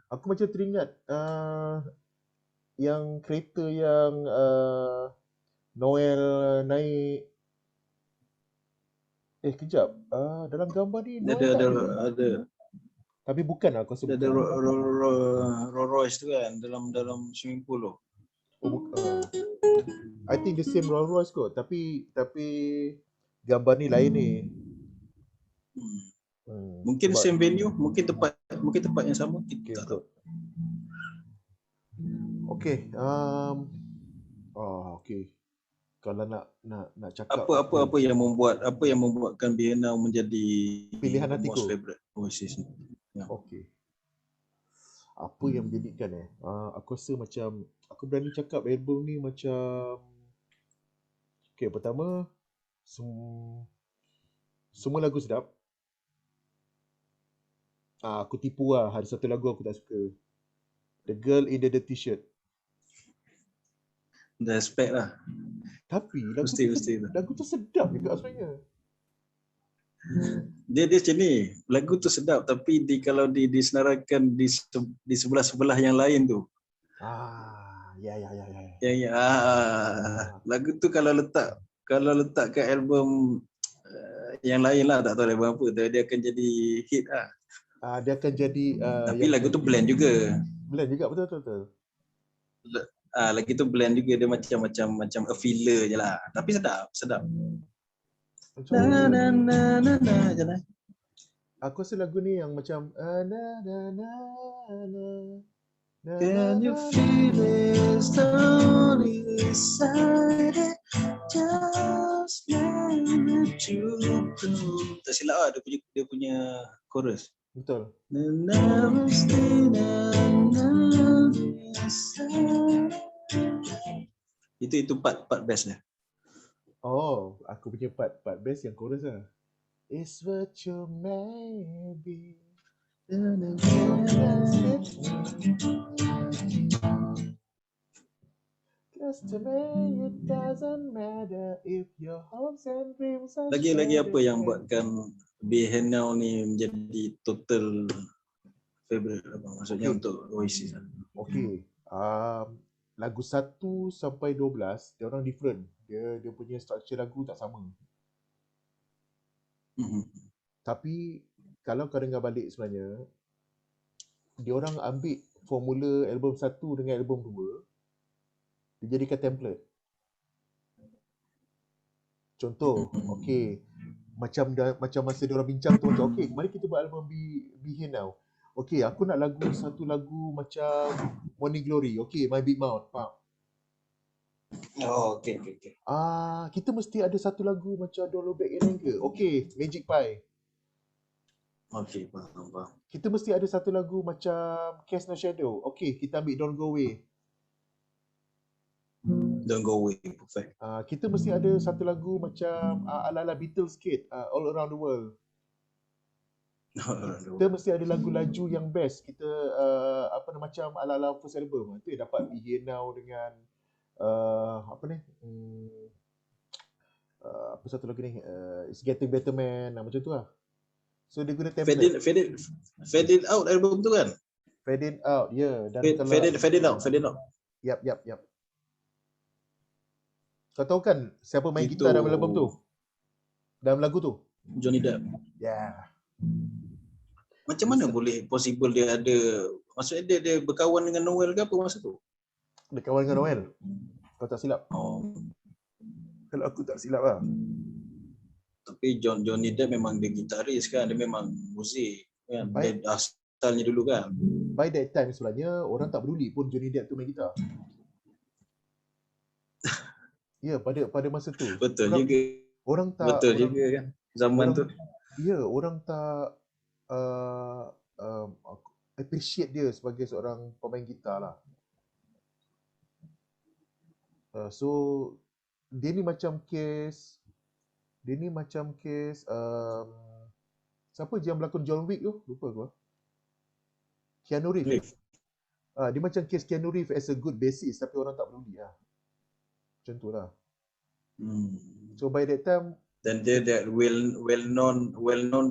Aku macam teringat yang kereta yang Noel naik. Kejap. Dalam gambar ni Noel ada. Tapi bukan aku sebut. Ada Rolls Royce tu kan dalam swimming pool tu. I think the same Rolls Royce kot, tapi gambar ni lain ni. Mungkin Sebab same venue, mungkin tempat yang sama, kita okay, tak tahu. Okay. Okay. Kalau nak cakap Apa yang membuatkan BNL menjadi pilihan most hatiku. favorite Oasis? Ya. Okay. Apa yang menjadikan aku rasa macam aku berani cakap album ni macam okay, pertama semua lagu sedap. Aku tipu lah, ada satu lagu aku tak suka. The Girl in the Dirty Shirt. The Respect lah. Tapi lagu tu sedap juga sebenarnya. Dia macam ni, lagu tu sedap tapi kalau disenaraikan di sebelah yang lain tu. Ya. Lagu tu kalau letak ke album yang lain lah, tak tahu album apa, dia akan jadi hit lah. Dia akan jadi tapi lagu tu blend juga. Blend juga, betul. Lagi tu blend juga, dia macam a filler je lah. Tapi sedap. Na. Aku rasa lagu ni yang macam Can you feel it slowly inside it? Just let you go. Tak silap lah dia punya chorus. Betul. Itu part best dia. Aku punya part best yang chorus lah. It's what you may be. Just to me it doesn't matter if your hopes and dreams are Lagi apa yang buatkan BNL ni menjadi total favorite maksudnya untuk Oasis? Okay. Lagu 1 sampai 12 dia orang different. Dia punya structure lagu tak sama. Tapi kalau kau dengar balik sebenarnya, dia orang ambil formula album 1 dengan album 2, dia jadikan template. Contoh, okay, macam masa dia orang bincang tu, macam okay, mari kita buat album Be Here Now. Okay, aku nak satu lagu macam Morning Glory. Okay, My Big Mouth. Faham? Okay. Kita mesti ada satu lagu macam Don't Look Back in Anger. Okay, Magic Pie. Okay, faham. Kita mesti ada satu lagu macam Cast No Shadow. Okay, kita ambil Don't Go Away. Don't Go Away, perfect. Kita mesti ada satu lagu macam ala-ala Beatles sikit, All Around the World. Kita mesti ada lagu laju yang best. Kita macam ala-ala first album. Itu yang dapat Be Here Now dengan apa satu lagu ni, It's Getting Better Man, macam tu lah. So dia guna template. Fade It Out album tu kan? Fade It Out, ya. Yeah. Fade It Out. Yap. Kau tahu kan siapa main gitar dalam album tu? Dalam lagu tu? Johnny Depp. Ya. Macam mana boleh possible dia ada, maksudnya dia berkawan dengan Noel ke apa masa tu? Dia kawan dengan Noel. Kau tak silap? Kalau aku tak silap lah. Tapi Johnny Depp memang dia gitaris kan, dia memang muzik kan. Dia asalnya dulu kan. By that time sebenarnya orang tak peduli pun Johnny Depp tu main gitar. Ya, pada masa tu. Betul juga. Orang tak. Betul juga kan. Zaman tu. Ya, orang tak appreciate dia sebagai seorang pemain gitar lah. So dia ni macam case siapa je yang berlakon John Wick tu? Lupa aku. Keanu Reeves. Dia macam case Keanu Reeves as a good bassist tapi orang tak peduli lah. Macam tu lah. So by that time, dan dia well known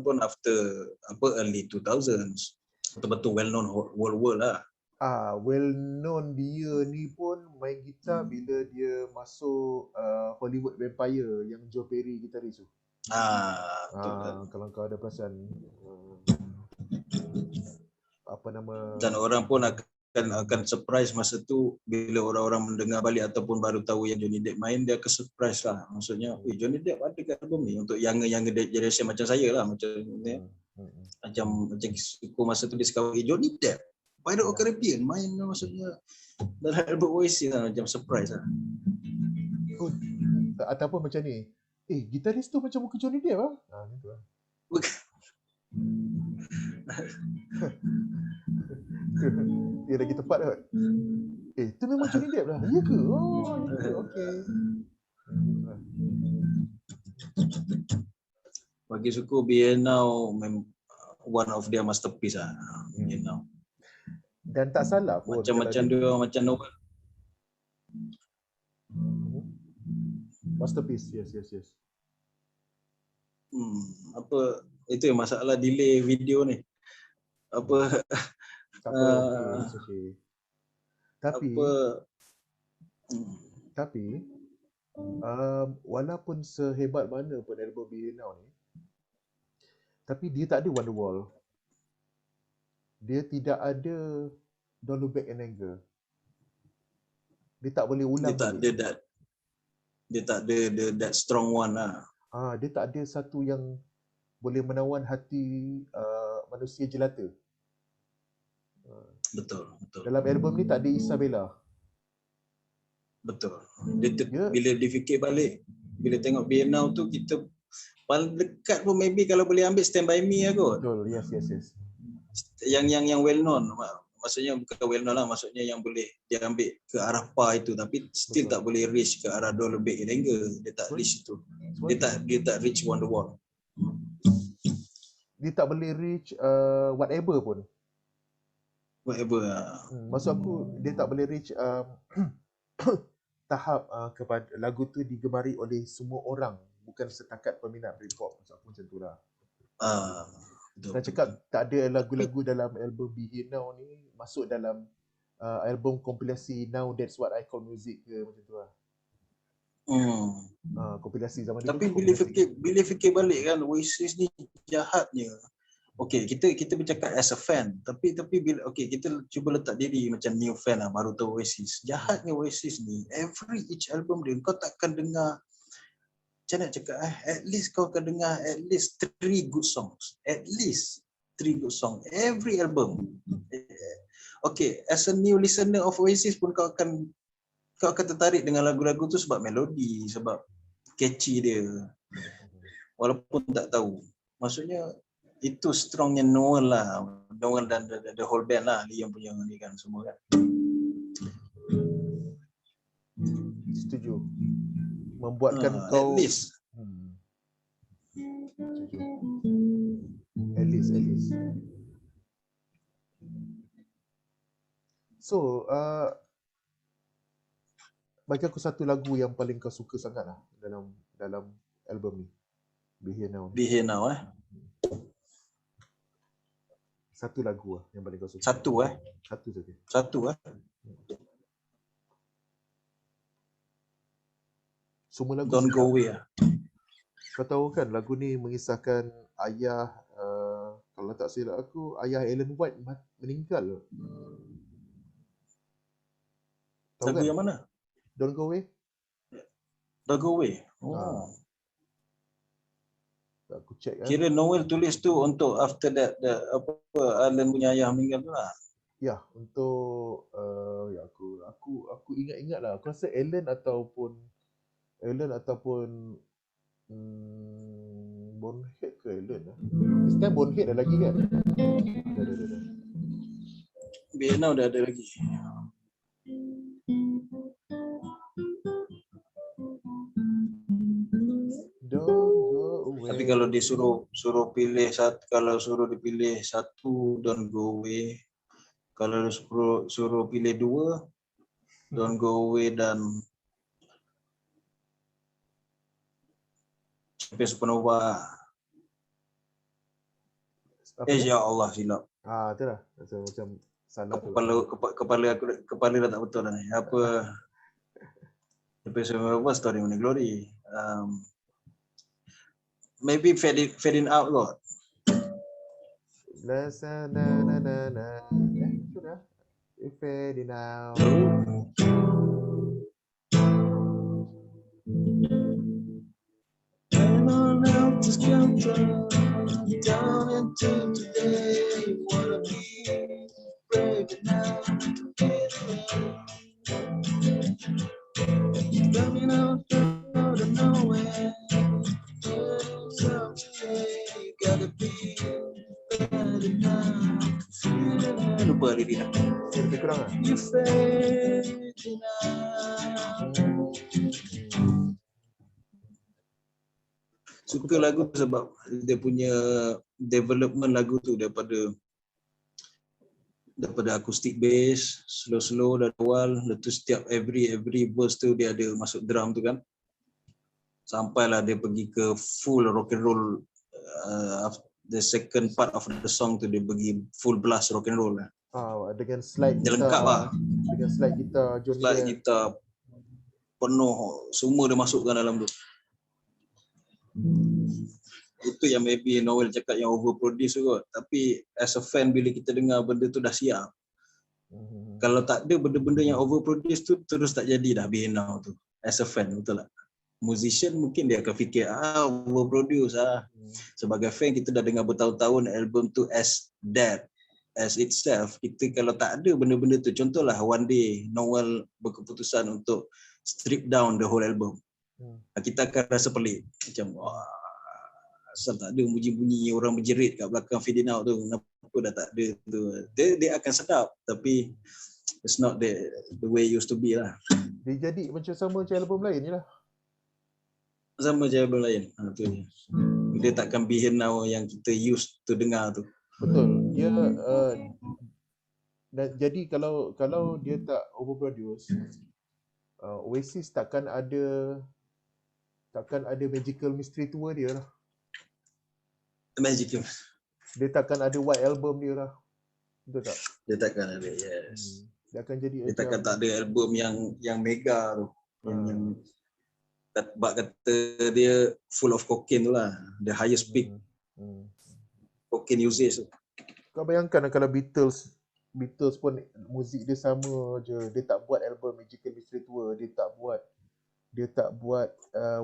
pun after early 2000s. Betul-betul well known whole world lah. Well known dia ni pun main gitar bila dia masuk Hollywood Vampire yang Joe Perry gitaris tu. Kalau kau ada perasan apa nama, dan orang pun akan surprise masa tu bila orang-orang mendengar balik ataupun baru tahu yang Johnny Depp main, dia akan surprise lah. Maksudnya, Johnny Depp ada kat album ni untuk younger generation macam saya lah, macam ni. Macam suku masa tu discover Johnny Depp, Pirate of Caribbean main, maksudnya dalam album Oasis lah, macam surprise lah. Ataupun macam ni, gitaris tu macam muka Johnny Depp lah. Gitu lah. Dia lagi tepat kot. Tu memang Johnny Depp lah. Ya ke? Okay. Bagi suku Bienau one of their masterpiece lah. Bienau. Dan tak salah pun. Macam dia macam Noel. Masterpiece, yes. Apa itu yang masalah delay video ni? Apa? Okay. Tapi walaupun sehebat mana pun album Bienau ni, tapi dia tak ada Wonderwall. Dia tidak ada Don't Look Back in Anger. Dia tak boleh ulang. Dia tak ada that strong one lah. Dia tak ada satu yang boleh menawan hati manusia jelata. Betul. Dalam album ni tak ada Isabella. Betul. Bila difikir balik, bila tengok Bienau tu, kita paling dekat pun maybe kalau boleh ambil Stand By Me lah kot. Betul, yes. Yang well known, maksudnya bukan well known lah, maksudnya yang boleh dia ambil ke arah PA itu, tapi still tak boleh reach ke arah Don't Look Back in Anger. Dia tak reach tu. Dia tak reach Wonderwall. Dia tak boleh reach Whatever pun. Whatever. Maksud aku, dia tak boleh reach tahap kepada lagu tu digemari oleh semua orang, bukan setakat peminat Britpop. Maksud aku macam tu lah. Saya cakap tak ada lagu-lagu dalam album Bienau ni masuk dalam album kompilasi Now That's What I Call Music ke, macam tu lah. Kompilasi zaman tapi dulu. Tapi bila fikir balik kan, Oasis ni jahatnya. Okay, kita bercakap as a fan, tapi bila kita cuba letak diri macam new fan lah, baru tahu Oasis. Jahatnya Oasis ni, each album dia kau takkan dengar, macam nak cakap, at least kau akan dengar at least 3 good songs. At least 3 good songs every album. Okay, as a new listener of Oasis pun kau akan tertarik dengan lagu-lagu tu sebab melodi, sebab catchy dia. Walaupun tak tahu. Maksudnya itu strongnya Noel lah. Noel dan the whole band lah, Liam punya ni kan semua kan. Setuju. Membuatkan kau at least. At least. So, bagi aku satu lagu yang paling kau suka sangat lah dalam album ni, Bienau. Satu lagu lah yang paling kau suka. Satu saja. Semua lagu Don't Go Away lah. Kau tahu kan lagu ni mengisahkan ayah, kalau tak silap aku, ayah Alan White meninggal. Tahu lagu kan? yang mana? Don't Go Away. Don't Go Away. Aku check kan. Kira Noel tulis tu untuk after that Alan punya ayah meninggal tu lah. Ya, untuk aku ingat lah. Aku rasa Alan ataupun Bonehead ke Alan lah. This time Bonehead dah lagi kan? Dah. Bienau dah ada lagi. Tapi kalau disuruh pilih dipilih satu, Don't Go Away. Kalau suruh pilih 2, Don't Go Away dan Champion Supernova. Ya Allah, silap. Itulah. Macam salah tu. Kepala dah tak betul dah ni. Apa Champion Supernova, Story Money Glory. Maybe fading out kot. Sudah. Fading out. I'm on out this counter. down into today. Wanna be brave enough to get away. Coming out of nowhere. You gotta be bad enough. Lupa diri dah. Lebih kurang lah. You fade enough. Suka lagu sebab dia punya development lagu tu daripada acoustic bass, slow dari awal, lepas setiap every verse tu dia ada masuk drum tu kan. Sampailah dia pergi ke full rock and roll, the second part of the song tu dia pergi full blast rock and roll lah. Dengan slide Dia gitar, lengkap lah. dengan slide gitar Johnny Slide Depp. gitar penuh, semua dia masukkan dalam tu. Itu yang maybe Noel cakap yang overproduce kot. Tapi as a fan bila kita dengar benda tu dah siap. Kalau tak ada benda-benda yang overproduce tu terus tak jadi dah Be Here Now tu. As a fan, betul tak? Musician mungkin dia akan fikir overproduce . Sebagai fan kita dah dengar bertahun-tahun album tu as that, as itself. Kita kalau tak ada benda-benda tu, contohlah one day Noel berkeputusan untuk strip down the whole album. Kita akan rasa pelik. Macam asal tak ada bunyi-bunyi orang berjerit kat belakang Fade Out tu, kenapa dah tak ada tu. Dia akan sedap tapi it's not the way it used to be lah. Dia jadi macam sama macam album lain je lah. Sama je album lain. Tu. Dia takkan Be Here Now yang kita used to dengar tu. Betul. Dia dan jadi kalau dia tak overproduce, Oasis takkan ada Magical Mystery Tour dia lah. Magical. Dia takkan ada White Album dia lah. Betul tak? Dia takkan ada, yes. Dia akan jadi dia takkan tak ada album yang mega tu. Yang bak kata dia full of cocaine tu lah. The highest peak cocaine usage tu. Kau bayangkan kalau Beatles pun muzik dia sama je. Dia tak buat album Magical Mystery Tour. Dia tak buat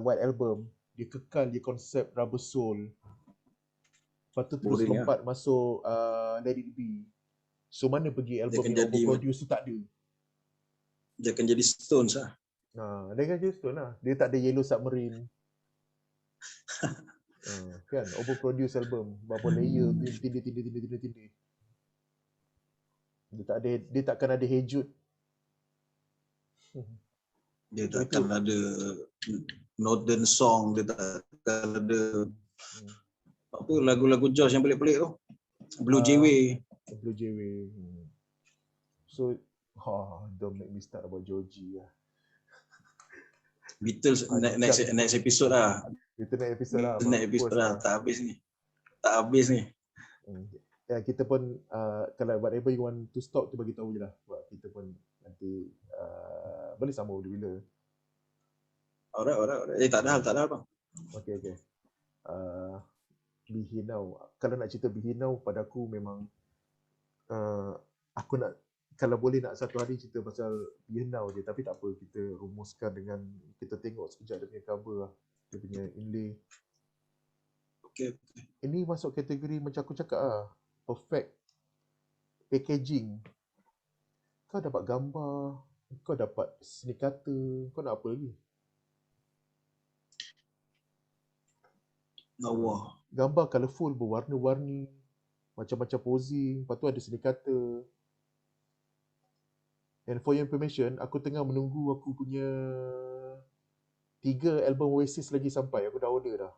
White Album. Dia kekal je konsep Rubber Soul. Lepas tu terus lompat masuk Let It Be. So mana pergi album yang overproduce tu tak ada. Dia akan jadi Stones lah. Dia akan jadi Stones lah. Dia tak ada Yellow Submarine. Kan overproduce album. Berapa layer, tindih. Dia takkan ada Hey Jude. Dia takkan ada Northern Song. Dia takkan ada apa lagu-lagu Josh yang pelik-pelik tu. Blue Jay. So don't make me start about Georgie lah. Beatles next episode lah. Itu next episode lah. Tak habis ni. Ya, kita pun kalau whatever you want to stop tu bagi tahu je lah. Kita pun nanti boleh sambung bila-bila. Alright. Tak ada hal bang. Okay. Be Here Now. Kalau nak cerita Be Here Now, pada aku memang aku nak, kalau boleh nak satu hari cerita pasal Be Here Now je, tapi tak apa, kita rumuskan dengan kita tengok sekejap dia punya cover lah, dia punya inlay. Okay. Ini masuk kategori macam aku cakap lah, perfect packaging. Kau dapat gambar, kau dapat sneak cutter, kau nak apa lagi? Allah. Gambar colourful, berwarna-warni, macam-macam posing, lepas tu ada sneak cutter. And for your information, aku tengah menunggu aku punya 3 album Oasis lagi sampai. Aku dah order dah.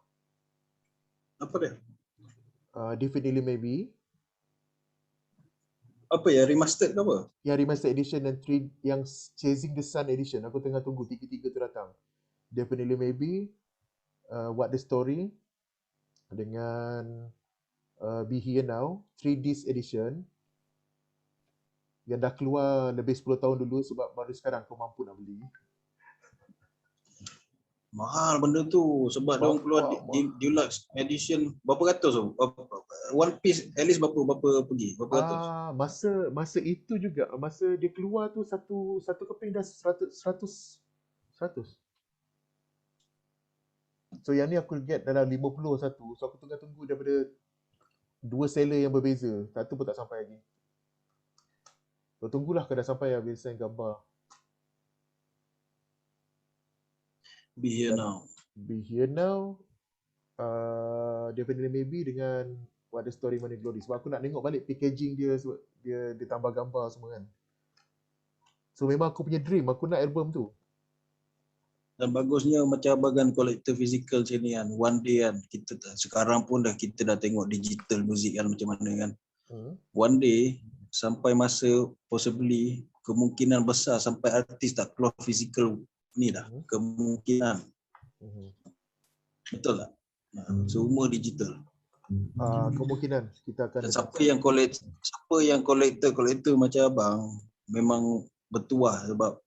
Apa dia? Definitely Maybe. Apa ya, remastered ke apa? Yang remastered edition dan yang Chasing the Sun edition. Aku tengah tunggu 3 tu datang. Definitely Maybe, What the Story dengan Be Here Now 3 disc edition yang dah keluar lebih 10 tahun dulu, sebab baru sekarang kau mampu nak beli. Mahal benda tu sebab dia orang keluar deluxe edition berapa ratus tu? One piece at least berapa pergi? Berapa ratus? Masa itu juga, masa dia keluar tu satu keping dah 100. So yang ni aku get dalam 51. So aku tengah tunggu daripada dua seller yang berbeza. Satu pun tak sampai lagi. So tunggulah kalau dah sampai lah bila send gambar. Be Here Dan Now. Be Here Now, Definitely Maybe dengan What the Story Money Glory. Sebab aku nak tengok balik packaging dia, sebab dia tambah gambar semua kan. So memang aku punya dream, aku nak album tu. Dan bagusnya macam bagan kolektor fizikal macam ni kan. One day kan, sekarang pun kita dah tengok digital music kan macam mana kan. One day, sampai masa possibly, kemungkinan besar sampai artis tak keluar fizikal ni dah. Kemungkinan. Betul tak? Semua digital. Kemungkinan kita akan Dan siapa yang kolektor macam abang memang bertuah sebab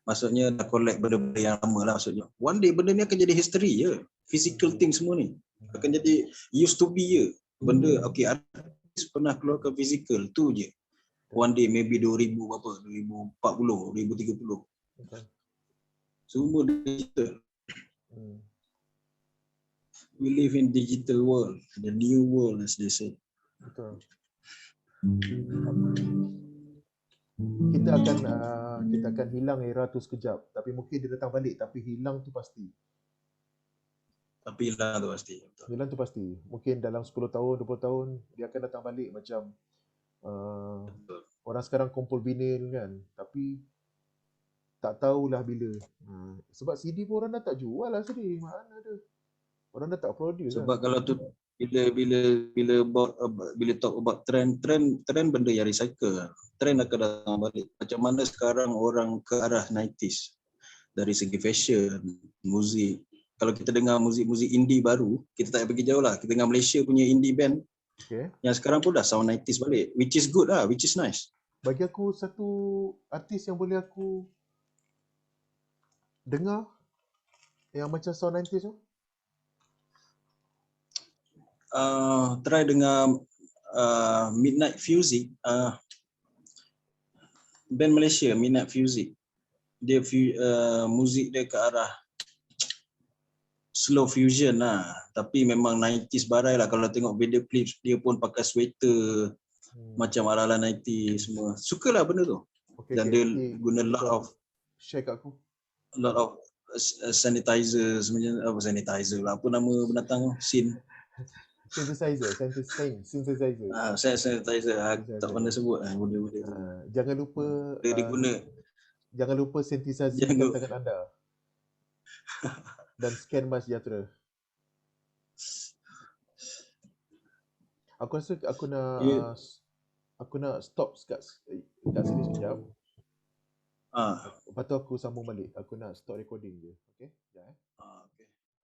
maksudnya dah collect benda-benda yang lama lah maksudnya. One day benda ni akan jadi history je. Physical thing semua ni. Akan jadi used to be je. Benda, okay, artis pernah keluarkan physical, tu je. One day maybe 2000 berapa? 2040, 2030. Okay. Semua digital. We live in digital world. The new world as they say. Betul. Kita akan hilang era tu sekejap, tapi mungkin dia datang balik, tapi hilang tu pasti. Tapi hilang tu pasti. Hilang tu pasti. Mungkin dalam 10 tahun, 20 tahun dia akan datang balik macam orang sekarang kumpul vinyl kan, tapi tak tahulah bila. Sebab CD pun orang dah tak jual lah CD. Mana ada? Orang dah tak produce sebab lah. Kalau tu bila talk about trend benda yang recycle. Trend akan datang balik. Macam mana sekarang orang ke arah 90s dari segi fashion, muzik. Kalau kita dengar muzik-muzik indie baru, kita tak payah pergi jauh lah. Kita dengar Malaysia punya indie band. Okay. Yang sekarang pun dah sound 90s balik, which is good lah, which is nice. Bagi aku satu artis yang boleh aku dengar yang macam sound 90s tu. Try dengan Midnight Fusic, band Malaysia, Midnight Fusic. Dia muzik dia ke arah slow fusion lah, tapi memang 90s barai lah. Kalau tengok video clip dia pun pakai sweater macam ala-ala 90s semua. Sukalah benda tu. Okay, dan dia guna share kat aku. Lot of sanitizer sebenarnya, apa sanitizer lah, apa nama binatang synthesizer. Sanitizer. Tak pandai sebut benda-benda tu. Jangan lupa dia guna. Jangan lupa sanitizerkan tangan anda. Dan scan Mas Sejahtera. Aku rasa aku nak stop kat sini sekejap. Lepas tu aku sambung balik. Aku nak stop recording je. Okay?